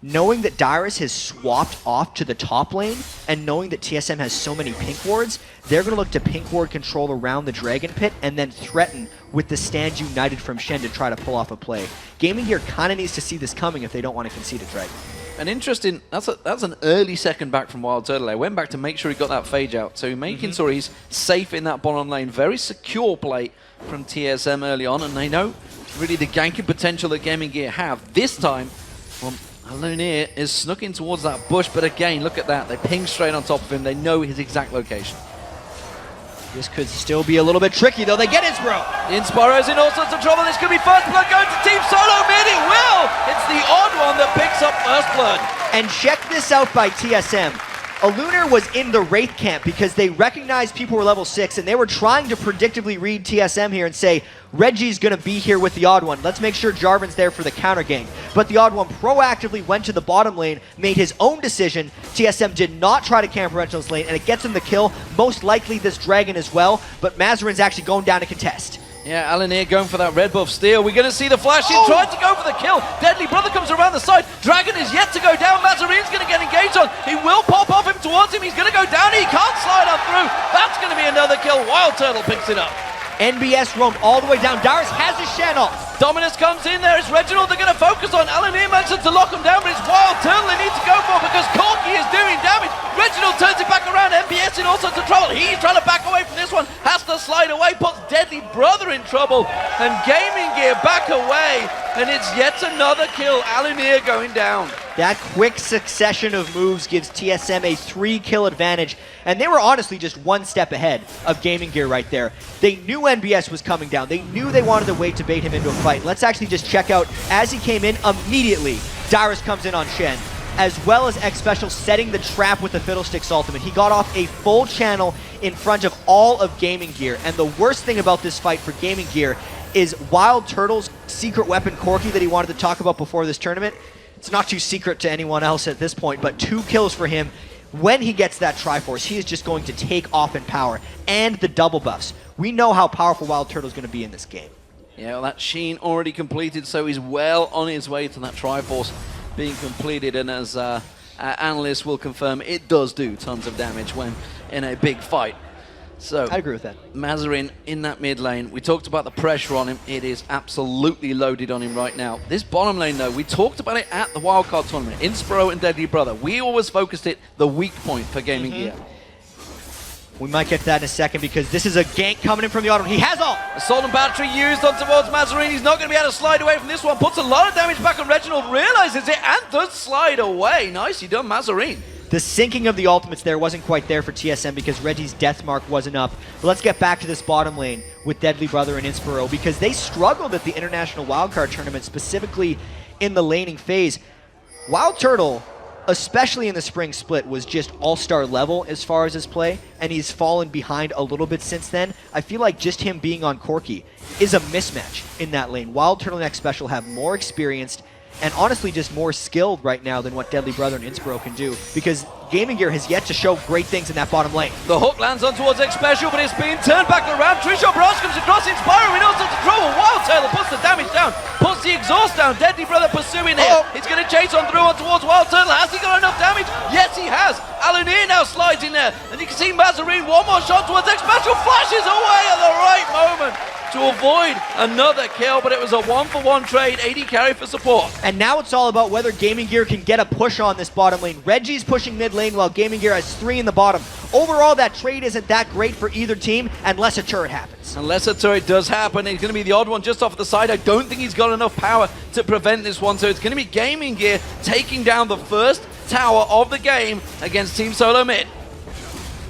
Knowing that Dyrus has swapped off to the top lane, and knowing that TSM has so many pink wards, they're going to look to pink ward control around the Dragon Pit and then threaten with the Stand United from Shen to try to pull off a play. GamingGear kind of needs to see this coming if they don't want to concede a Dragon. And interesting, that's an early second back from WildTurtle. I went back to make sure he got that phage out. So making sure he's safe in that bottom lane. Very secure play from TSM early on, and they know really the ganking potential that GamingGear have. This time, well, Alunir is snooking towards that bush, but again, look at that. They ping straight on top of him. They know his exact location. This could still be a little bit tricky, though. They get Inspiro. Inspiro's in all sorts of trouble. This could be first blood going to Team SoloMid. It will! It's TheOddOne that picks up first blood. And check this out by TSM. Alunir was in the Wraith camp because they recognized people were level 6, and they were trying to predictably read TSM here and say, Reggie's going to be here with TheOddOne. Let's make sure Jarvan's there for the counter gank. But TheOddOne proactively went to the bottom lane, made his own decision. TSM did not try to camp Reginald's lane, and it gets him the kill. Most likely this dragon as well, but Mazarin's actually going down to contest. Yeah, Alunir going for that red buff steal. We're going to see the flash. He tried to go for the kill. Deadly Brother comes around the side. Dragon is yet to go down. Mazarin's going to get engaged on. He will pop off him towards him. He's going to go down. He can't slide on through. That's going to be another kill. WildTurtle picks it up. NBS roamed all the way down. Dyrus has his Shen off. Dominus comes in there. It's Reginald they're going to focus on. Alunir manages to lock him down, but it's WildTurtle they need to go for because Corky is doing damage. Reginald turns it back around. NBS in all sorts of trouble. He's trying to back away from this one. Has to slide away. Puts Deadly Brother in trouble. And GamingGear back away. And it's yet another kill. Alunir going down. That quick succession of moves gives TSM a 3-kill advantage, and they were honestly just one step ahead of GamingGear right there. They knew NBS was coming down. They knew they wanted to wait to bait him into a fight. Let's actually just check out, as he came in, immediately, Dyrus comes in on Shen, as well as Xpecial setting the trap with the Fiddlesticks ultimate. He got off a full channel in front of all of GamingGear, and the worst thing about this fight for GamingGear is WildTurtle's secret weapon Corky that he wanted to talk about before this tournament. It's not too secret to anyone else at this point, but 2 kills for him. When he gets that Triforce, he is just going to take off in power. And the double buffs. We know how powerful WildTurtle is going to be in this game. Yeah, well, that Sheen already completed, so he's well on his way to that Triforce being completed. And as analysts will confirm, it does do tons of damage when in a big fight. So I agree with that. Mazarin in that mid lane. We talked about the pressure on him. It is absolutely loaded on him right now. This bottom lane, though, we talked about it at the Wildcard tournament. Inspiro and Deadly Brother. We always focused it the weak point for GamingGear. We might get to that in a second because this is a gank coming in from TheOddOne. He has all. Assault and battery used on towards Mazarin. He's not going to be able to slide away from this one. Puts a lot of damage back on Reginald. Realizes it and does slide away. Nicely done, Mazarin. The syncing of the ultimates there wasn't quite there for TSM because Reggie's death mark wasn't up. But let's get back to this bottom lane with Deadly Brother and Inspiro because they struggled at the International Wildcard Tournament, specifically in the laning phase. WildTurtle especially in the spring split, was just all-star level as far as his play, and he's fallen behind a little bit since then. I feel like just him being on Corki is a mismatch in that lane. WildTurtle and Xpecial have more experienced and honestly just more skilled right now than what Deadly Brother and Inspiro can do, because Gaming Gear has yet to show great things in that bottom lane. The hook lands on towards Xpecial, but it's being turned back around. Trishop Barrage comes across, Inspiro, he knows into trouble. WildTurtle puts the damage down, puts the exhaust down. Deadly Brother pursuing here. He's going to chase on through on towards WildTurtle. Has he got enough damage? Yes, he has. Aluneer now slides in there, and you can see Mazarine, one more shot towards Xpecial, flashes away at the right moment to avoid another kill, but it was a 1-for-1 trade, 80 carry for support. And now it's all about whether Gaming Gear can get a push on this bottom lane. Reggie's pushing mid lane while Gaming Gear has 3 in the bottom. Overall, that trade isn't that great for either team unless a turret happens. Unless a turret does happen, it's going to be the odd one just off the side. I don't think he's got enough power to prevent this one, so it's going to be Gaming Gear taking down the first tower of the game against Team SoloMid.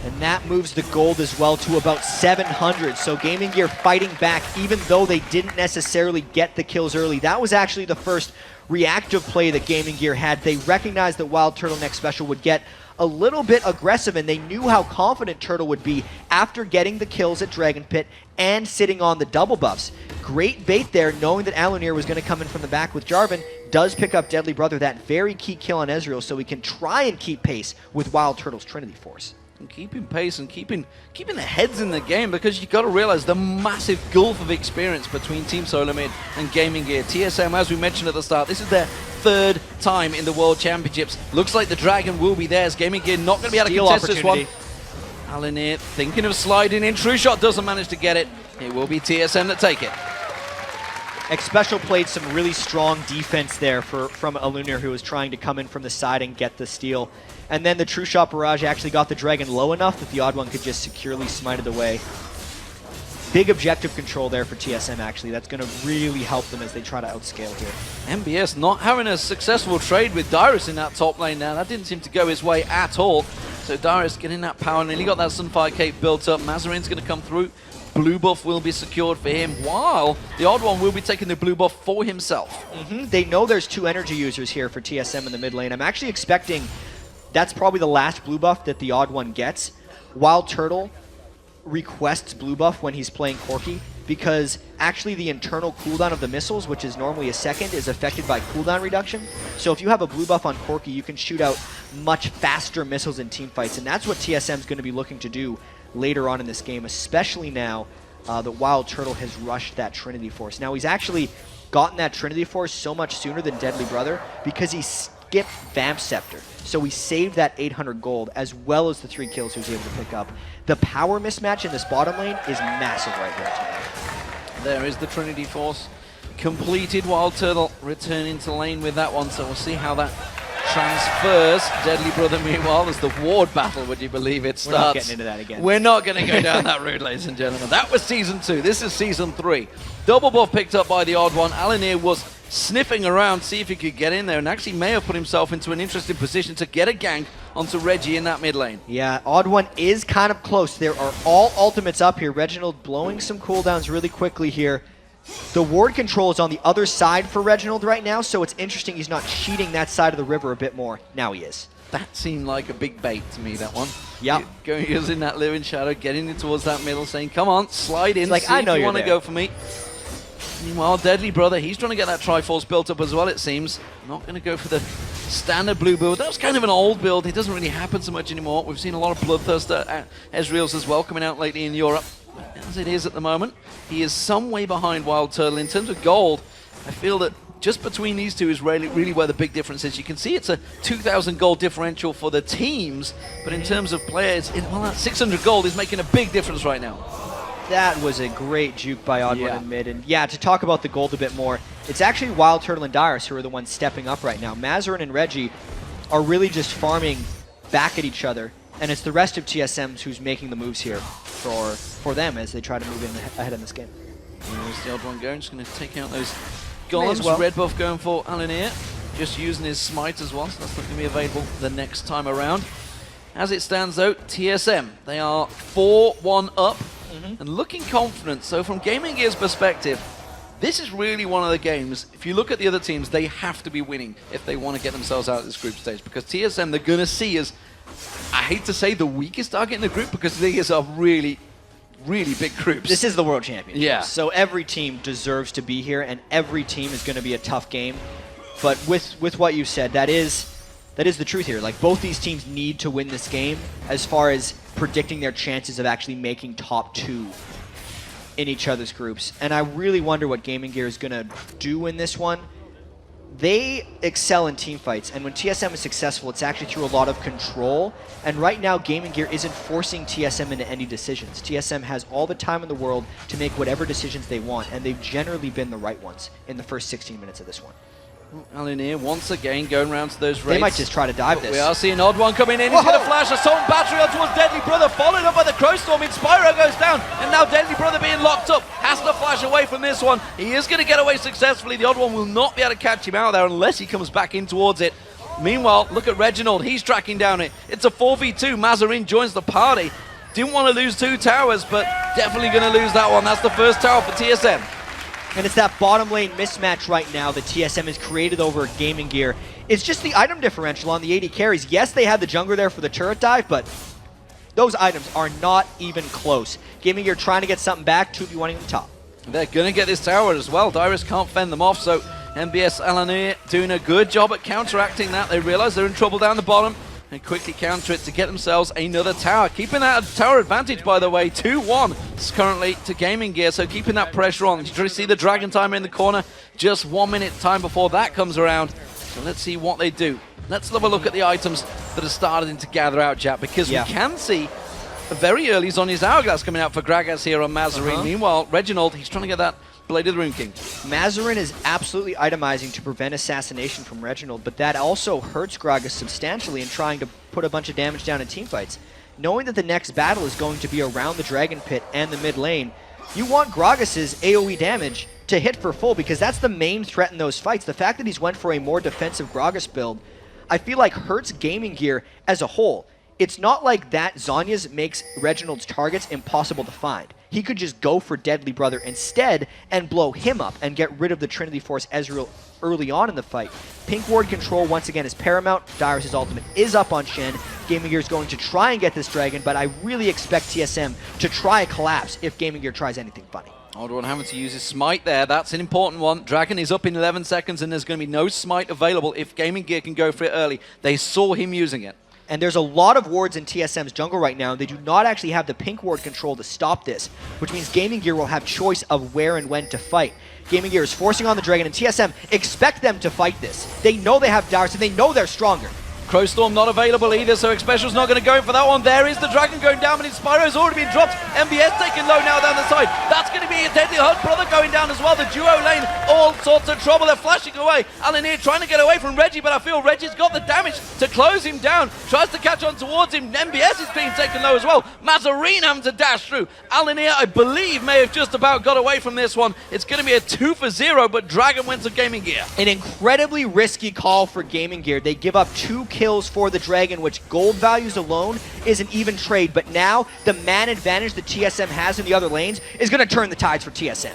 And that moves the gold as well to about 700. So Gaming Gear fighting back, even though they didn't necessarily get the kills early. That was actually the first reactive play that Gaming Gear had. They recognized that WildTurtle and Xpecial would get a little bit aggressive, and they knew how confident Turtle would be after getting the kills at Dragon Pit and sitting on the double buffs. Great bait there, knowing that Aluneer was going to come in from the back with Jarvan. Does pick up Deadly Brother, that very key kill on Ezreal, so he can try and keep pace with WildTurtle's Trinity Force. And keeping pace and keeping the heads in the game, because you've got to realize the massive gulf of experience between Team SoloMid and Gaming Gear. TSM, as we mentioned at the start, this is their 3rd time in the World Championships. Looks like the Dragon will be theirs. Gaming Gear not going to be able to contest this one. Aluneer thinking of sliding in. True Shot doesn't manage to get it. It will be TSM that take it. Xpecial played some really strong defense there from Aluneer, who was trying to come in from the side and get the steal. And then the True Shot Barrage actually got the Dragon low enough that the TheOddOne could just securely smite it away. Big objective control there for TSM, actually. That's going to really help them as they try to outscale here. MBS not having a successful trade with Dyrus in that top lane now. That didn't seem to go his way at all. So Dyrus getting that power, and he got that Sunfire Cape built up. Mazarine's going to come through. Blue buff will be secured for him, while the TheOddOne will be taking the blue buff for himself. They know there's 2 energy users here for TSM in the mid lane. I'm actually expecting that's probably the last blue buff that the TheOddOne gets. WildTurtle requests blue buff when he's playing Corki, because actually the internal cooldown of the missiles, which is normally a second, is affected by cooldown reduction. So if you have a blue buff on Corki, you can shoot out much faster missiles in teamfights, and that's what TSM is going to be looking to do later on in this game, especially now that WildTurtle has rushed that Trinity Force. Now, he's actually gotten that Trinity Force so much sooner than Deadly Brother because he skipped Vamp Scepter. So he saved that 800 gold as well as the 3 kills he was able to pick up. The power mismatch in this bottom lane is massive right here tonight. There is the Trinity Force completed. WildTurtle returning to lane with that one, so we'll see how that transfers. Deadly Brother, meanwhile, as the ward battle, would you believe it, starts. We're not getting into that again. We're not going to go down that route, ladies and gentlemen. That was Season 2. This is Season 3. Double buff picked up by the TheOddOne. Aluneer was sniffing around, see if he could get in there, and actually may have put himself into an interesting position to get a gank onto Reggie in that mid lane. Yeah, TheOddOne is kind of close. There are all ultimates up here. Reginald blowing some cooldowns really quickly here. The ward control is on the other side for Reginald right now, so it's interesting he's not cheating that side of the river a bit more. Now he is. That seemed like a big bait to me, that one. Yeah. Going using that Living Shadow, getting it towards that middle, saying, come on, slide in, it's like, see I know if you you're want to there. go for me. Meanwhile, Deadly Brother, he's trying to get that Triforce built up as well, it seems. Not going to go for the standard blue build. That was kind of an old build. It doesn't really happen so much anymore. We've seen a lot of Bloodthirster Ezreals as well coming out lately in Europe. As it is at the moment, he is some way behind WildTurtle. In terms of gold, I feel that just between these two is really where the big difference is. You can see it's a 2,000 gold differential for the teams, but in terms of players, well, that 600 gold is making a big difference right now. That was a great juke by TheOddOne in mid. And yeah, to talk about the gold a bit more, it's actually WildTurtle and Dyrus who are the ones stepping up right now. Mazarine and Reggie are really just farming back at each other, and it's the rest of TSMs who's making the moves here for them as they try to move in ahead in this game. There's the TheOddOne going, just going to take out those golems. Well. Red buff going for Aluneer, just using his smite as well, so that's not going to be available the next time around. As it stands though, TSM, they are 4-1 up and looking confident. So from Gaming Gear's perspective, This is really one of the games, if you look at the other teams, they have to be winning if they want to get themselves out of this group stage, because TSM they're going to see as, I hate to say, the weakest target in the group, because these are really, really big groups. This is the World Championship. Yeah. So every team deserves to be here, and every team is going to be a tough game. But with what you said, that is the truth here. Like, both these teams need to win this game as far as predicting their chances of actually making top 2 in each other's groups. And I really wonder what GamingGear is going to do in this one. They excel in team fights, and when TSM is successful, it's actually through a lot of control. And right now, GamingGear isn't forcing TSM into any decisions. TSM has all the time in the world to make whatever decisions they want, and they've generally been the right ones in the first 16 minutes of this one. Alinir once again going around to those raids. They might just try to dive this. We are seeing OddOne coming in. He's going to flash Assault Battery on towards Deadly Brother, followed up by the Crowstorm. Spyro goes down, and now Deadly Brother being locked up. Has to flash away from this one. He is going to get away successfully. The OddOne will not be able to catch him out there unless he comes back in towards it. Meanwhile, look at Reginald. He's tracking down it. It's a 4v2. Mazarin joins the party. Didn't want to lose 2 towers, but definitely going to lose that one. That's the first tower for TSM. And it's that bottom lane mismatch right now that TSM has created over GamingGear. It's just the item differential on the 80 carries. Yes, they had the jungler there for the turret dive, but those items are not even close. GamingGear trying to get something back, 2v1ing the top. They're going to get this tower as well. Dyrus can't fend them off, so MBS Alanir doing a good job at counteracting that. They realize they're in trouble down the bottom and quickly counter it to get themselves another tower. Keeping that tower advantage, by the way, 2-1 currently to GamingGear, so keeping that pressure on. You see the Dragon Timer in the corner, just 1 minute time before that comes around. So let's see what they do. Let's have a look at the items that are starting to gather out, Jack, because we can see very early Zhonya's Hourglass coming out for Gragas here on Mazarin. Meanwhile, Reginald, he's trying to get that Blade of the Rune King. Mazarin is absolutely itemizing to prevent assassination from Reginald, but that also hurts Gragas substantially in trying to put a bunch of damage down in teamfights. Knowing that the next battle is going to be around the Dragon Pit and the mid lane, you want Gragas' AoE damage to hit for full, because that's the main threat in those fights. The fact that he's went for a more defensive Gragas build, I feel like hurts GamingGear as a whole. It's not like that Zhonya's makes Reginald's targets impossible to find. He could just go for Deadly Brother instead and blow him up and get rid of the Trinity Force Ezreal early on in the fight. Pink Ward control once again is paramount. Dyrus' ultimate is up on Shen. GamingGear is going to try and get this dragon, but I really expect TSM to try a collapse if GamingGear tries anything funny. OddOne having to use his smite there. That's an important one. Dragon is up in 11 seconds, and there's going to be no smite available if GamingGear can go for it early. They saw him using it. And there's a lot of wards in TSM's jungle right now. They do not actually have the pink ward control to stop this, which means GamingGear will have choice of where and when to fight. GamingGear is forcing on the dragon, and TSM expect them to fight this. They know they have Dyrus, and they know they're stronger. Crowstorm not available either, so Xpecial's not going to go in for that one. There is the dragon going down, but Spyro's already been dropped. MBS taking low now down the side. That's going to be a Deadly Hunt Brother going down as well. The duo lane, all sorts of trouble. They're flashing away. Alinir trying to get away from Reggie, but I feel Reggie's got the damage to close him down. Tries to catch on towards him. MBS is being taken low as well. Mazarin having to dash through. Alinir, I believe, may have just about got away from this one. It's going to be a 2-for-0, but Dragon wins to GamingGear. An incredibly risky call for GamingGear. They give up 2 kills for the dragon, which gold values alone is an even trade, but now the man advantage that TSM has in the other lanes is going to turn the tides for TSM.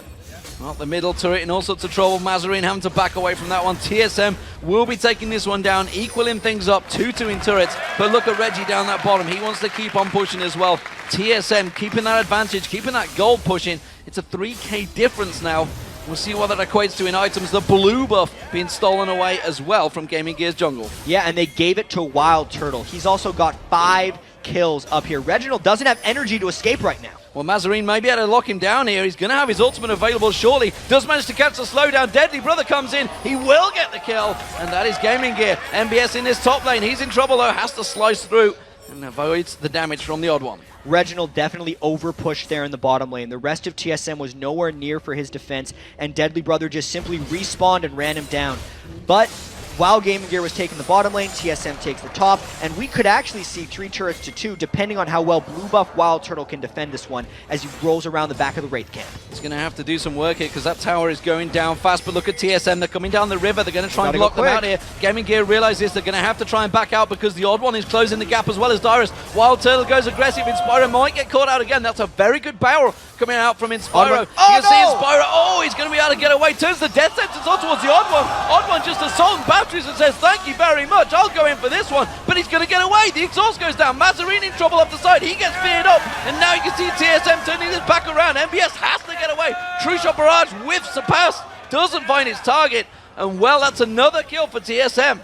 Well, the middle turret in all sorts of trouble. Mazarin having to back away from that one. TSM will be taking this one down, equaling things up 2-2 in turrets. But look at Reggie down that bottom. He wants to keep on pushing as well. TSM keeping that advantage, keeping that gold pushing. It's a 3k difference now. We'll see what that equates to in items. The blue buff being stolen away as well from GamingGear's jungle. Yeah, and they gave it to WildTurtle. He's also got 5 kills up here. Reginald doesn't have energy to escape right now. Well, Mazarin may be able to lock him down here. He's going to have his ultimate available shortly. Does manage to catch the slowdown. Deadly Brother comes in. He will get the kill, and that is GamingGear. MBS in this top lane. He's in trouble, though. Has to slice through and avoids the damage from the OddOne. Reginald definitely overpushed there in the bottom lane. The rest of TSM was nowhere near for his defense, and Deadly Brother just simply respawned and ran him down. But while GamingGear was taking the bottom lane, TSM takes the top, and we could actually see 3 turrets to 2, depending on how well blue buff WildTurtle can defend this one as he rolls around the back of the Wraith camp. He's going to have to do some work here because that tower is going down fast, but look at TSM, they're coming down the river, they're going to try and block them out here. GamingGear realizes they're going to have to try and back out because TheOddOne is closing the gap as well as Dyrus. WildTurtle goes aggressive, Inspiro might get caught out again. That's a very good barrel coming out from Inspiro. You can see Inspiro, he's going to be able to get away, turns the death sentence on towards TheOddOne. OddOne just assaulting batteries and says, thank you very much, I'll go in for this one, but he's going to get away. The exhaust goes down, Mazarin in trouble up the side, he gets feared up, and now you can see TSM turning this back around. MBS has to get away. True Shot Barrage whiffs the pass, doesn't find its target, and well, that's another kill for TSM.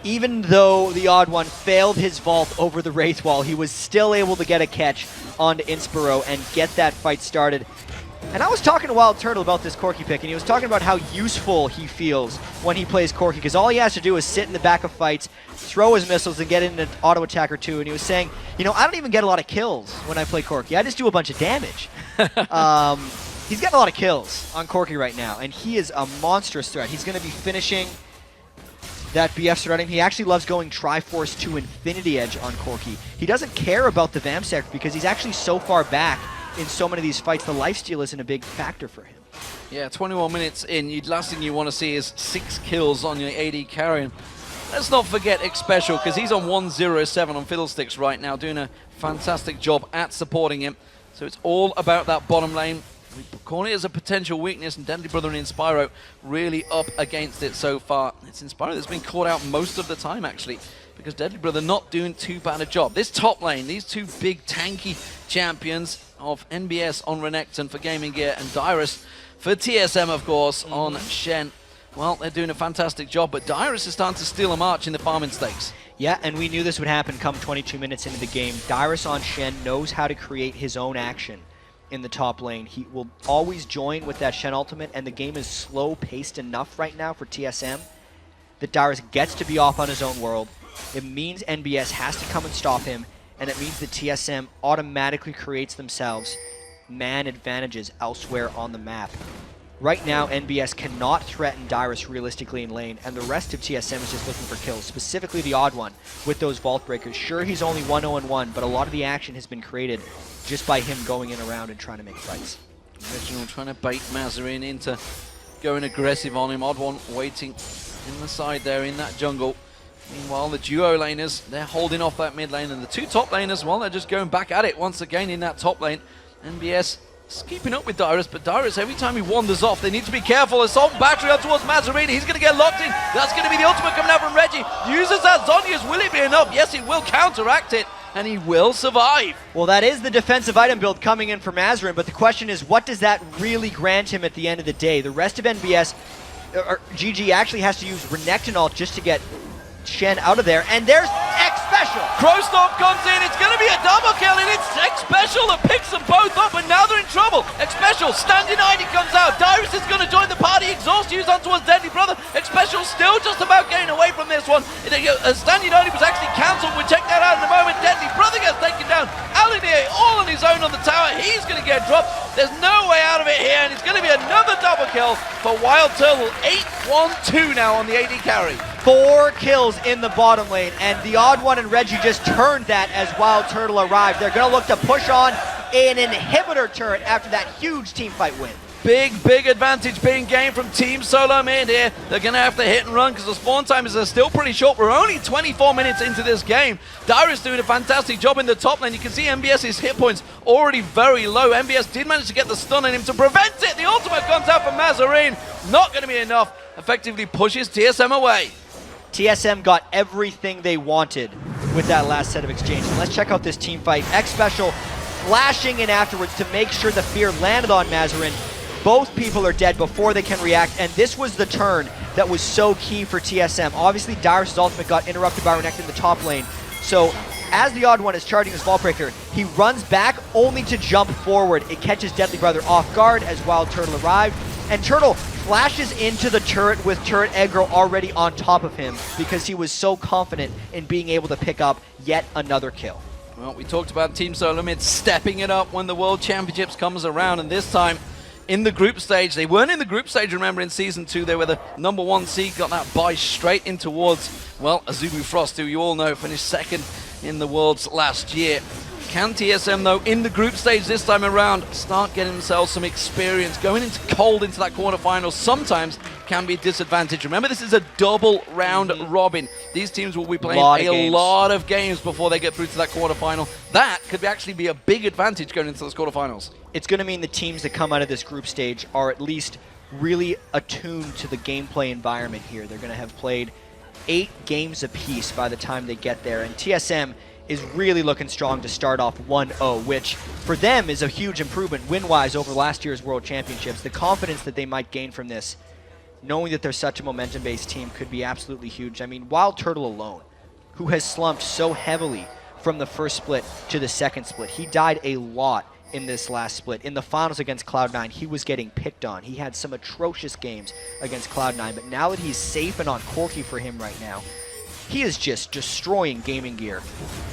Even though TheOddOne failed his vault over the Wraith wall, he was still able to get a catch onto Inspiro and get that fight started. And I was talking to WildTurtle about this Corki pick, and he was talking about how useful he feels when he plays Corki, because all he has to do is sit in the back of fights, throw his missiles, and get in an auto attack or two. And he was saying, you know, I don't even get a lot of kills when I play Corki. I just do a bunch of damage. He's getting a lot of kills on Corki right now, and he is a monstrous threat. He's going to be finishing that BF surrounding. He actually loves going Triforce to Infinity Edge on Corki. He doesn't care about the Vam sector because he's actually so far back in so many of these fights. The lifesteal isn't a big factor for him. Yeah, 21 minutes in, last thing you want to see is 6 kills on your AD carrying. Let's not forget Xpecial, because he's on 107 on Fiddlesticks right now, doing a fantastic job at supporting him. So it's all about that bottom lane. We call it as a potential weakness, and Deadly Brother and Inspiro really up against it so far. It's Inspiro that's been caught out most of the time, actually, because Deadly Brother not doing too bad a job. This top lane, these two big tanky champions of NBS on Renekton for GamingGear and Dyrus for TSM, of course, on Shen. Well, they're doing a fantastic job, but Dyrus is starting to steal a march in the farming stakes. Yeah, and we knew this would happen come 22 minutes into the game. Dyrus on Shen knows how to create his own action in the top lane. He will always join with that Shen ultimate, and the game is slow-paced enough right now for TSM that Dyrus gets to be off on his own world. It means NBS has to come and stop him, and it means that TSM automatically creates themselves man advantages elsewhere on the map. Right now, NBS cannot threaten Dyrus realistically in lane, and the rest of TSM is just looking for kills, specifically TheOddOne with those Vault Breakers. Sure, he's only 1-0-1, but a lot of the action has been created just by him going in around and trying to make fights. Reginald trying to bait Mazarin into going aggressive on him. OddOne waiting in the side there in that jungle. Meanwhile, the duo laners, they're holding off that mid lane, and the two top laners, well, they're just going back at it once again in that top lane. NBS is keeping up with Dyrus, but Dyrus, every time he wanders off, they need to be careful. Assault battery out towards Mazarin. He's going to get locked in. That's going to be the ultimate coming out from Reggie. Uses that Zhonya's. Will it be enough? Yes, he will counteract it, and he will survive. Well, that is the defensive item build coming in for Mazarin, but the question is, what does that really grant him at the end of the day? The rest of NBS, or GG, actually has to use Renekton ult just to get Shen out of there, and there's Xpecial! Crowstorm comes in, it's going to be a double kill, and it's Xpecial that picks them both up, and now they're in trouble. Xpecial, standing 90 comes out, Dyrus is going to join the party, exhaust used on towards Deadly Brother. Xpecial still just about getting away from this one. Standing 90 was actually cancelled, we'll check that out in a moment. Deadly Brother gets taken down, Alinea all on his own on the tower, he's going to get dropped. There's no way out of it here, and it's going to be another double kill for WildTurtle. 8-1-2 now on the AD carry. 4 kills in the bottom lane, and TheOddOne and Reggie just turned that as WildTurtle arrived. They're going to look to push on an inhibitor turret after that huge teamfight win. Big advantage being gained from Team SoloMid here. They're going to have to hit and run because the spawn times are still pretty short. We're only 24 minutes into this game. Dyrus doing a fantastic job in the top lane. You can see MBS's hit points already very low. MBS did manage to get the stun on him to prevent it. The ultimate comes out from Mazarin. Not going to be enough. Effectively pushes TSM away. TSM got everything they wanted with that last set of exchanges. Let's check out this team fight. Xpecial flashing in afterwards to make sure the fear landed on Mazarin. Both people are dead before they can react, and this was the turn that was so key for TSM. Obviously, Dyrus' ultimate got interrupted by Renekton in the top lane. So, as TheOddOne is charging his Vault Breaker, he runs back only to jump forward. It catches Deadly Brother off guard as WildTurtle arrived, and Turtle flashes into the turret with turret aggro already on top of him because he was so confident in being able to pick up yet another kill. Well, we talked about Team SoloMid stepping it up when the World Championships comes around, and this time in the group stage. They weren't in the group stage, remember, in Season 2. They were the #1 seed, got that bye straight in towards, well, Azubu Frost, who you all know finished second in the Worlds last year. Can TSM, though, in the group stage this time around, start getting themselves some experience? Going into cold into that quarterfinal sometimes can be a disadvantage. Remember, this is a double round robin. These teams will be playing a lot of games before they get through to that quarterfinal. That could actually be a big advantage going into those quarterfinals. It's going to mean the teams that come out of this group stage are at least really attuned to the gameplay environment here. They're going to have played 8 games apiece by the time they get there, and TSM is really looking strong to start off 1-0, which for them is a huge improvement win-wise over last year's World Championships. The confidence that they might gain from this, knowing that they're such a momentum-based team, could be absolutely huge. I mean, WildTurtle alone, who has slumped so heavily from the first split to the second split. He died a lot in this last split. In the finals against Cloud9, he was getting picked on. He had some atrocious games against Cloud9, but now that he's safe and on Corki for him right now, he is just destroying GamingGear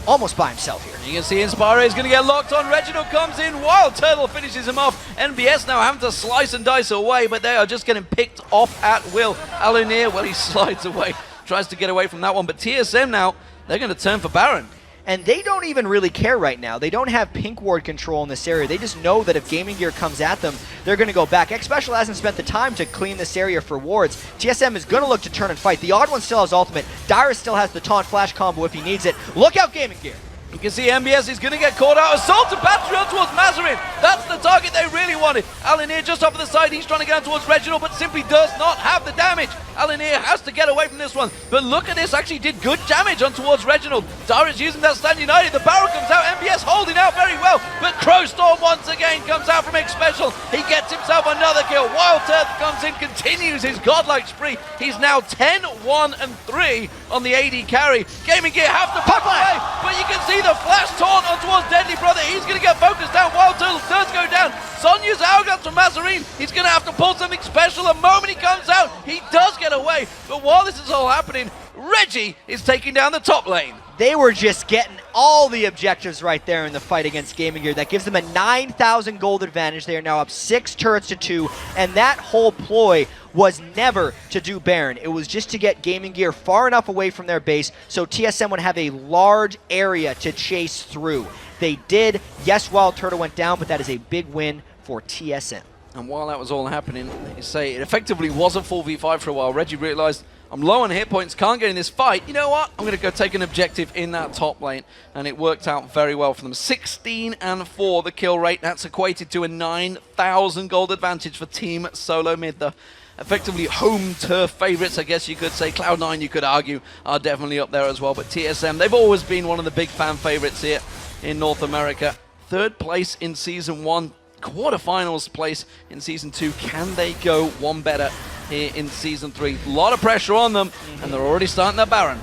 almost by himself here. You can see Inspire is going to get locked on. Reginald comes in. WildTurtle finishes him off. NBS now having to slice and dice away, but they are just getting picked off at will. Aluneer, well, he slides away. Tries to get away from that one, but TSM now, they're going to turn for Baron. And they don't even really care right now. They don't have pink ward control in this area. They just know that if GamingGear comes at them, they're going to go back. Xpecial hasn't spent the time to clean this area for wards. TSM is going to look to turn and fight. TheOddOne still has ultimate. Dyrus still has the taunt flash combo if he needs it. Look out, GamingGear. You can see MBS is going to get caught out. Assault and battery on towards Mazarin. That's the target they really wanted. Aluneer just off to the side. He's trying to get on towards Reginald, but simply does not have the damage. Aluneer has to get away from this one. But look at this. Actually did good damage on towards Reginald. Dyrus using that stand united. The barrel comes out. MBS holding out very well. But Crowstorm once again comes out from Xpecial. He gets himself another kill. WildTurtle comes in, continues his godlike spree. He's now 10, 1, and 3 on the AD carry. GamingGear have to pop away, but you can see the flash taunt on towards Deadly Brother. He's going to get focused down. WildTurtle does go down. Sonya's hourglass from Mazarin. He's going to have to pull something special. The moment he comes out, he does get away. But while this is all happening, Reggie is taking down the top lane. They were just getting all the objectives right there in the fight against GamingGear. That gives them a 9,000 gold advantage. They are now up 6 turrets to 2, and that whole ploy was never to do Baron. It was just to get GamingGear far enough away from their base so TSM would have a large area to chase through. They did. Yes, WildTurtle went down, but that is a big win for TSM. And while that was all happening, you say it effectively was a 4v5 for a while. Reggie realized, I'm low on hit points, can't get in this fight. You know what? I'm going to go take an objective in that top lane. And it worked out very well for them. 16 and 4 the kill rate. That's equated to a 9,000 gold advantage for Team SoloMid. The effectively home turf favorites, I guess you could say. Cloud9, you could argue, are definitely up there as well. But TSM, they've always been one of the big fan favorites here in North America. 3rd place in Season 1. Quarterfinals place in Season 2. Can they go one better here in Season 3? A lot of pressure on them, and they're already starting their Baron.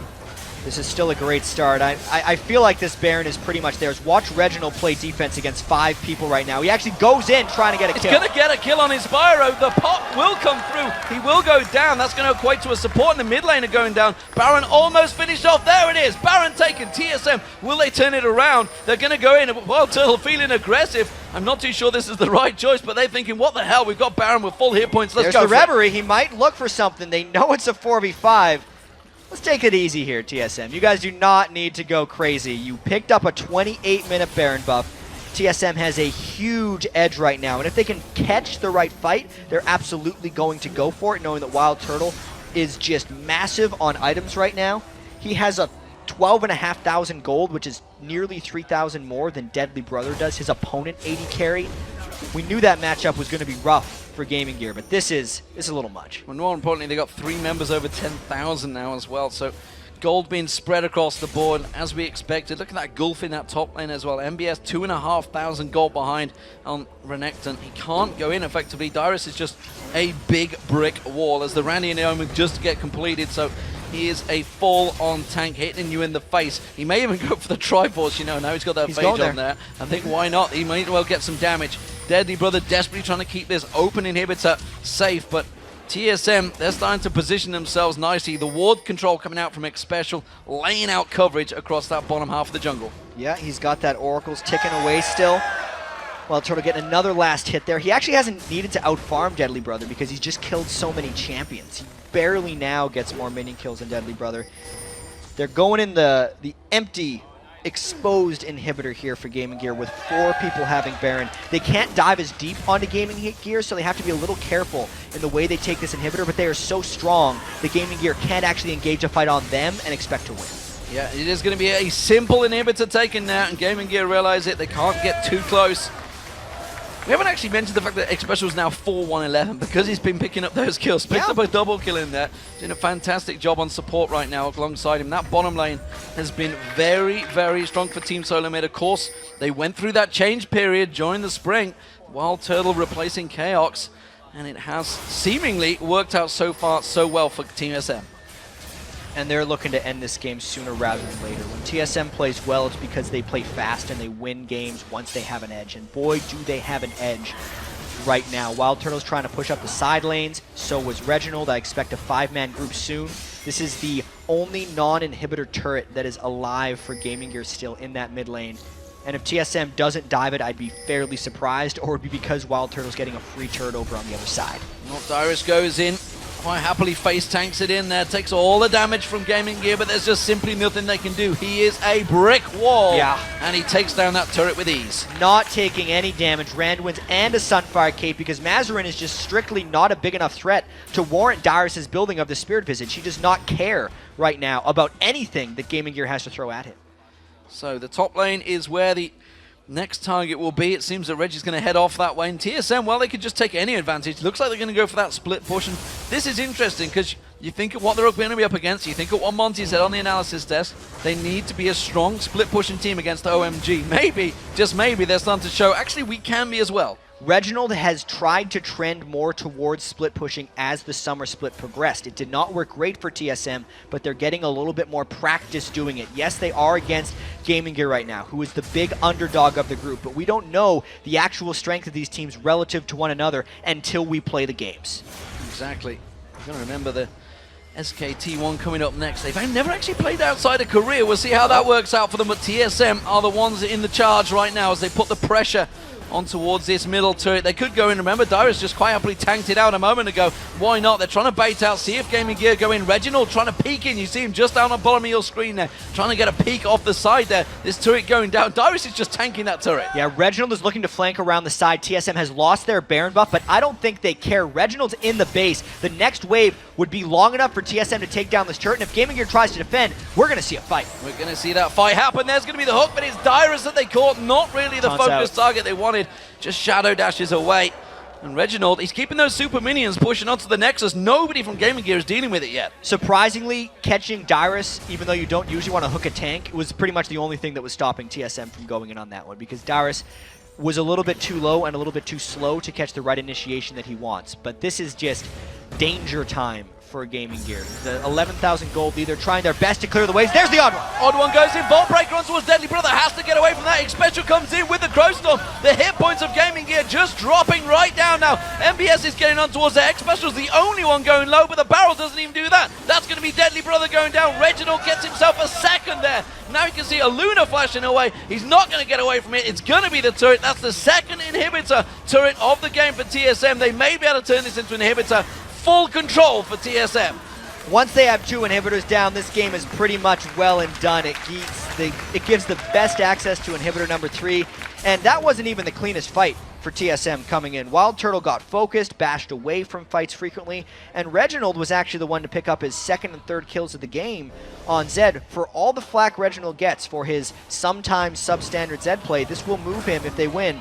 This is still a great start. I feel like this Baron is pretty much theirs. Watch Reginald play defense against 5 people right now. He actually goes in trying to get a kill. He's going to get a kill on his Spyro. The pop will come through. He will go down. That's going to equate to a support in the mid lane going down. Baron almost finished off. There it is. Baron taken. TSM, will they turn it around? They're going to go in. WildTurtle feeling aggressive. I'm not too sure this is the right choice, but they're thinking, what the hell? We've got Baron with full hit points. Let's go. There's the Reverie. He might look for something. They know it's a 4v5. Let's take it easy here, TSM. You guys do not need to go crazy. You picked up a 28-minute Baron buff. TSM has a huge edge right now, and if they can catch the right fight, they're absolutely going to go for it, knowing that WildTurtle is just massive on items right now. He has a 12,500 gold, which is nearly 3,000 more than Deadly Brother does. His opponent, 80 carry. We knew that matchup was going to be rough for GamingGear, but this is a little much. Well, more importantly, they got 3 members over 10,000 now as well, so gold being spread across the board as we expected. Look at that gulf in that top lane as well. MBS 2,500 gold behind on Renekton. He can't go in effectively. Dyrus is just a big brick wall as the Randy and Naomi just get completed, so he is a full-on tank hitting you in the face. He may even go for the Triforce, you know, now he's got that phage on there. I think why not? He might well get some damage. Deadly Brother desperately trying to keep this open inhibitor safe, but TSM, they're starting to position themselves nicely. The ward control coming out from Xpecial, laying out coverage across that bottom half of the jungle. Yeah, he's got that Oracle's ticking away still. WildTurtle getting another last hit there. He actually hasn't needed to outfarm Deadly Brother because he's just killed so many champions. He barely now gets more minion kills than Deadly Brother. They're going in the empty, exposed inhibitor here for GamingGear with 4 people having Baron. They can't dive as deep onto GamingGear, so they have to be a little careful in the way they take this inhibitor, but they are so strong that GamingGear can't actually engage a fight on them and expect to win. Yeah, it is going to be a simple inhibitor taken now, and GamingGear realize it. They can't get too close. We haven't actually mentioned the fact that Xpecial is now 4-1-11 because he's been picking up those kills. Picked up a double kill in there. Doing a fantastic job on support right now alongside him. That bottom lane has been very, very strong for Team SoloMid. Of course, they went through that change period during the spring. WildTurtle replacing Chaos, and it has seemingly worked out so far so well for Team SM. And they're looking to end this game sooner rather than later. When TSM plays well, it's because they play fast and they win games once they have an edge. And boy, do they have an edge right now. WildTurtle's trying to push up the side lanes. So was Reginald. I expect a 5-man group soon. This is the only non-inhibitor turret that is alive for GamingGear still in that mid lane. And if TSM doesn't dive it, I'd be fairly surprised, or it would be because WildTurtle's getting a free turret over on the other side. Well, Dyrus goes in. Quite happily face tanks it in there, takes all the damage from GamingGear, but there's just simply nothing they can do. He is a brick wall, and he takes down that turret with ease. Not taking any damage, Randwins and a Sunfire Cape, because Mazarin is just strictly not a big enough threat to warrant Dyrus' building of the Spirit Visage. He does not care right now about anything that GamingGear has to throw at him. So the top lane is where the next target will be. It seems that Reggie's going to head off that way. And TSM, well, they could just take any advantage. Looks like they're going to go for that split push. And this is interesting because you think of what they're going to be up against. You think of what Monty said on the analysis desk. They need to be a strong split pushing team against OMG. Maybe, just maybe, they're starting to show, actually, we can be as well. Reginald has tried to trend more towards split pushing as the summer split progressed. It did not work great for TSM, but they're getting a little bit more practice doing it. Yes, they are against GamingGear right now, who is the big underdog of the group, but we don't know the actual strength of these teams relative to one another until we play the games. Exactly. You've got to remember the SKT1 coming up next. They've never actually played outside of Korea. We'll see how that works out for them, but TSM are the ones in the charge right now as they put the pressure on towards this middle turret. They could go in. Remember, Dyrus just quite happily tanked it out a moment ago. Why not? They're trying to bait out, see if GamingGear go in. Reginald trying to peek in. You see him just down on the bottom of your screen there, trying to get a peek off the side there. This turret going down. Dyrus is just tanking that turret. Yeah, Reginald is looking to flank around the side. TSM has lost their Baron buff, but I don't think they care. Reginald's in the base. The next wave would be long enough for TSM to take down this turret, and if GamingGear tries to defend, we're going to see a fight. We're going to see that fight happen. There's going to be the hook, but it's Dyrus that they caught. Not really the focused target they wanted. Just shadow dashes away. And Reginald, he's keeping those super minions pushing onto the Nexus. Nobody from GamingGear is dealing with it yet. Surprisingly, catching Dyrus, even though you don't usually want to hook a tank, was pretty much the only thing that was stopping TSM from going in on that one, because Dyrus was a little bit too low and a little bit too slow to catch the right initiation that he wants. But this is just danger time for GamingGear. The 11,000 gold lead, they're trying their best to clear the waves. There's the odd one. Odd one goes in. Vault Breaker on towards Deadly Brother. Has to get away from that. Xpecial comes in with the Crow Storm. The hit points of GamingGear just dropping right down now. MBS is getting on towards there. Xpecial's the only one going low, but the barrel doesn't even do that. That's going to be Deadly Brother going down. Reginald gets himself a second there. Now you can see a Luna flashing away. He's not going to get away from it. It's going to be the turret. That's the second inhibitor turret of the game for TSM. They may be able to turn this into an inhibitor. Full control for TSM. Once they have 2 inhibitors down, this game is pretty much well and done. It gives the best access to inhibitor number 3, and that wasn't even the cleanest fight for TSM coming in. WildTurtle got focused, bashed away from fights frequently, and Reginald was actually the one to pick up his 2nd and 3rd kills of the game on Zed. For all the flack Reginald gets for his sometimes substandard Zed play, this will move him, if they win,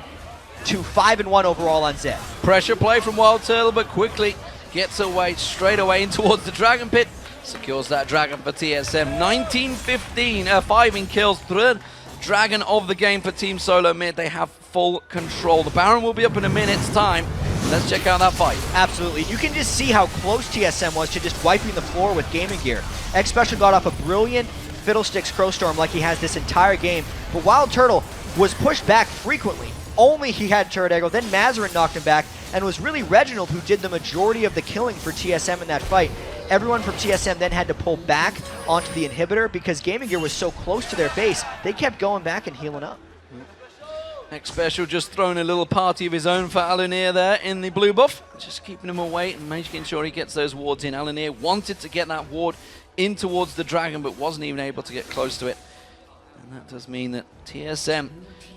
to 5-1 overall on Zed. Pressure play from WildTurtle, but quickly gets away straight away in towards the Dragon Pit. Secures that Dragon for TSM. 19-15, 5 in kills. 3rd Dragon of the game for Team SoloMid. They have full control. The Baron will be up in a minute's time. Let's check out that fight. Absolutely. You can just see how close TSM was to just wiping the floor with GamingGear. Xpecial got off a brilliant Fiddlesticks Crowstorm like he has this entire game, but WildTurtle was pushed back frequently. Only he had turret aggro, then Mazarin knocked him back, and it was really Reginald who did the majority of the killing for TSM in that fight. Everyone from TSM then had to pull back onto the inhibitor because GamingGear was so close to their base, they kept going back and healing up. Xpecial just throwing a little party of his own for Alunir there in the blue buff. Just keeping him away and making sure he gets those wards in. Alunir wanted to get that ward in towards the dragon, but wasn't even able to get close to it. And that does mean that TSM,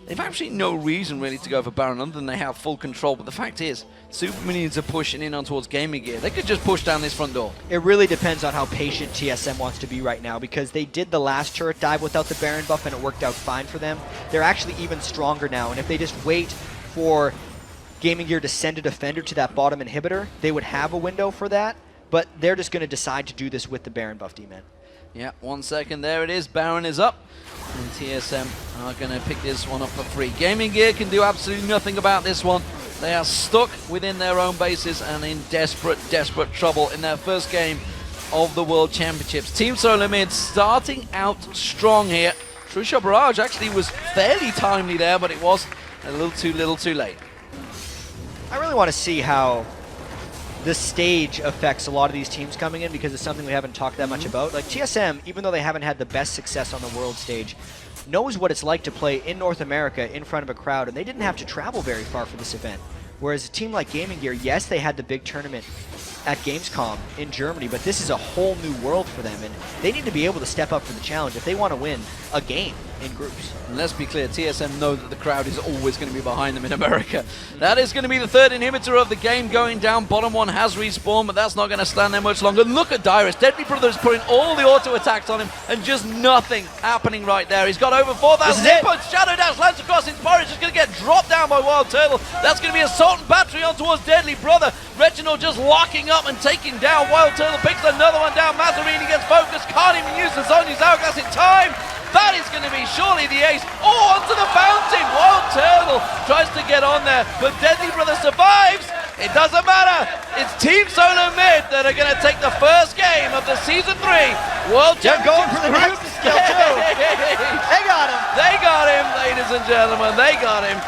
they've actually no reason really to go for Baron other than they have full control. But the fact is, Super Minions are pushing in on towards GamingGear. They could just push down this front door. It really depends on how patient TSM wants to be right now, because they did the last turret dive without the Baron buff and it worked out fine for them. They're actually even stronger now, and if they just wait for GamingGear to send a defender to that bottom inhibitor, they would have a window for that, but they're just going to decide to do this with the Baron buff, D-Man. Yeah, 1 second, there it is, Baron is up, and TSM are going to pick this one up for free. GamingGear can do absolutely nothing about this one. They are stuck within their own bases and in desperate, desperate trouble in their first game of the World Championships. Team SoloMid starting out strong here. True Shot Barrage actually was fairly timely there, but it was a little too late. I really want to see how the stage affects a lot of these teams coming in, because it's something we haven't talked that much about. Like TSM, even though they haven't had the best success on the world stage, knows what it's like to play in North America in front of a crowd, and they didn't have to travel very far for this event. Whereas a team like GamingGear, yes, they had the big tournament at Gamescom in Germany, but this is a whole new world for them, and they need to be able to step up for the challenge if they want to win a game in groups. And let's be clear, TSM know that the crowd is always going to be behind them in America. That is going to be the third inhibitor of the game going down. Bottom one has respawned, but that's not going to stand there much longer. Look at Dyrus. Deadly Brothers putting all the auto attacks on him, and just nothing happening right there. He's got over 4,000 inputs. Shadow Dash lands across his forest. Just going to get dropped down by WildTurtle. That's going to be Assault and Battery on towards Deadly Brother. Reginald just locking up and taking down. WildTurtle picks another one down. Mazarini gets focused. Can't even use the Zonya's hourglass in time. That is going to be surely the ace. Oh, onto the fountain. WildTurtle tries to get on there, but Deadly Brother survives. It doesn't matter. It's Team SoloMid that are going to take the first game of the Season 3 World Championship. Going for the next skill too. They got him. They got him, ladies and gentlemen. They got him.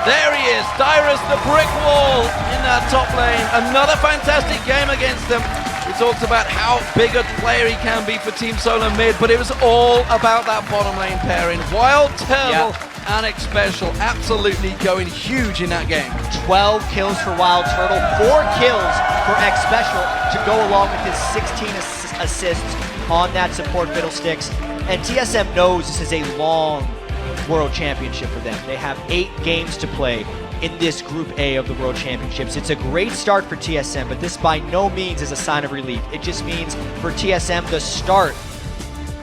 There he is, Dyrus the brick wall in that top lane. Another fantastic game against them. We talked about how big a player he can be for Team SoloMid, but it was all about that bottom lane pairing. WildTurtle and Xpecial absolutely going huge in that game. 12 kills for WildTurtle, 4 kills for Xpecial to go along with his 16 assists on that support Fiddlesticks. And TSM knows this is a long World Championship for them. They have 8 games to play in this Group A of the World Championships. It's a great start for TSM, but this by no means is a sign of relief. It just means for TSM the start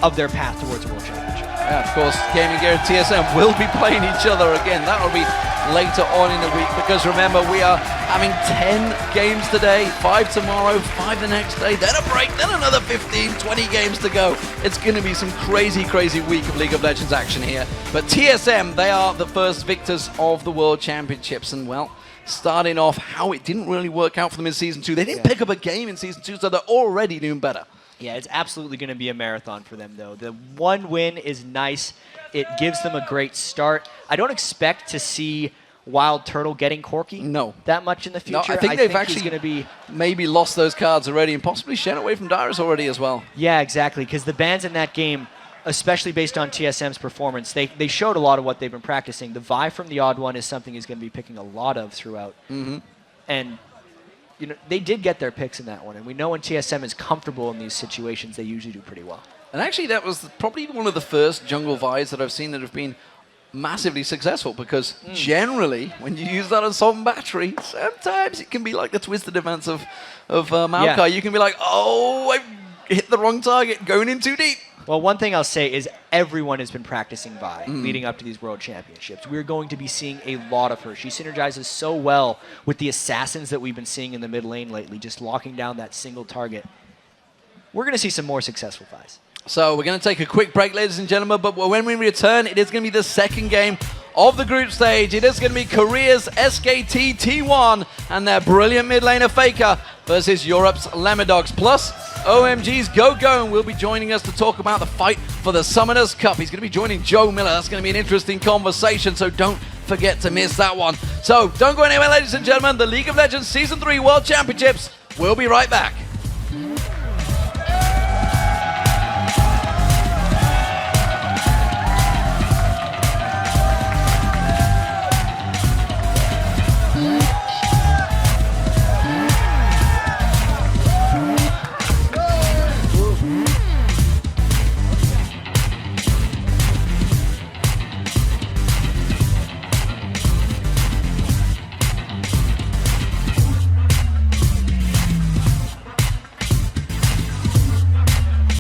of their path towards a World Championship. Yeah, of course, GamingGear and TSM will be playing each other again. That will be later on in the week, because remember, we are having 10 games today, 5 tomorrow, 5 the next day, then a break, then another 15, 20 games to go. It's going to be some crazy, crazy week of League of Legends action here. But TSM, they are the first victors of the World Championships, and well, starting off how it didn't really work out for them in Season 2. They didn't pick up a game in Season 2, so they're already doing better. Yeah, it's absolutely going to be a marathon for them, though. The one win is nice. It gives them a great start. I don't expect to see WildTurtle getting Corki that much in the future. No, I think they've actually going to be maybe lost those cards already and possibly shed away from Dyrus already as well. Yeah, exactly, because the bans in that game, especially based on TSM's performance, they showed a lot of what they've been practicing. The Vi from TheOddOne is something he's going to be picking a lot of throughout. And you know, they did get their picks in that one, and we know when TSM is comfortable in these situations, they usually do pretty well. And actually, that was probably one of the first jungle Vi's that I've seen that have been massively successful, because generally, when you use that Assault and Battery, sometimes it can be like the twisted advance of Maokai. Yeah. You can be like, oh, I hit the wrong target, going in too deep. Well, one thing I'll say is everyone has been practicing Vi leading up to these World Championships. We're going to be seeing a lot of her. She synergizes so well with the assassins that we've been seeing in the mid lane lately, just locking down that single target. We're going to see some more successful Vi's. So we're going to take a quick break, ladies and gentlemen, but when we return, it is going to be the second game of the group stage. It is going to be Korea's SKT T1 and their brilliant mid laner Faker versus Europe's Lemondogs. Plus, OMG's GoGo will be joining us to talk about the fight for the Summoners Cup. He's going to be joining Joe Miller. That's going to be an interesting conversation, so don't forget to miss that one. So don't go anywhere, ladies and gentlemen. The League of Legends Season 3 World Championships. We'll be right back.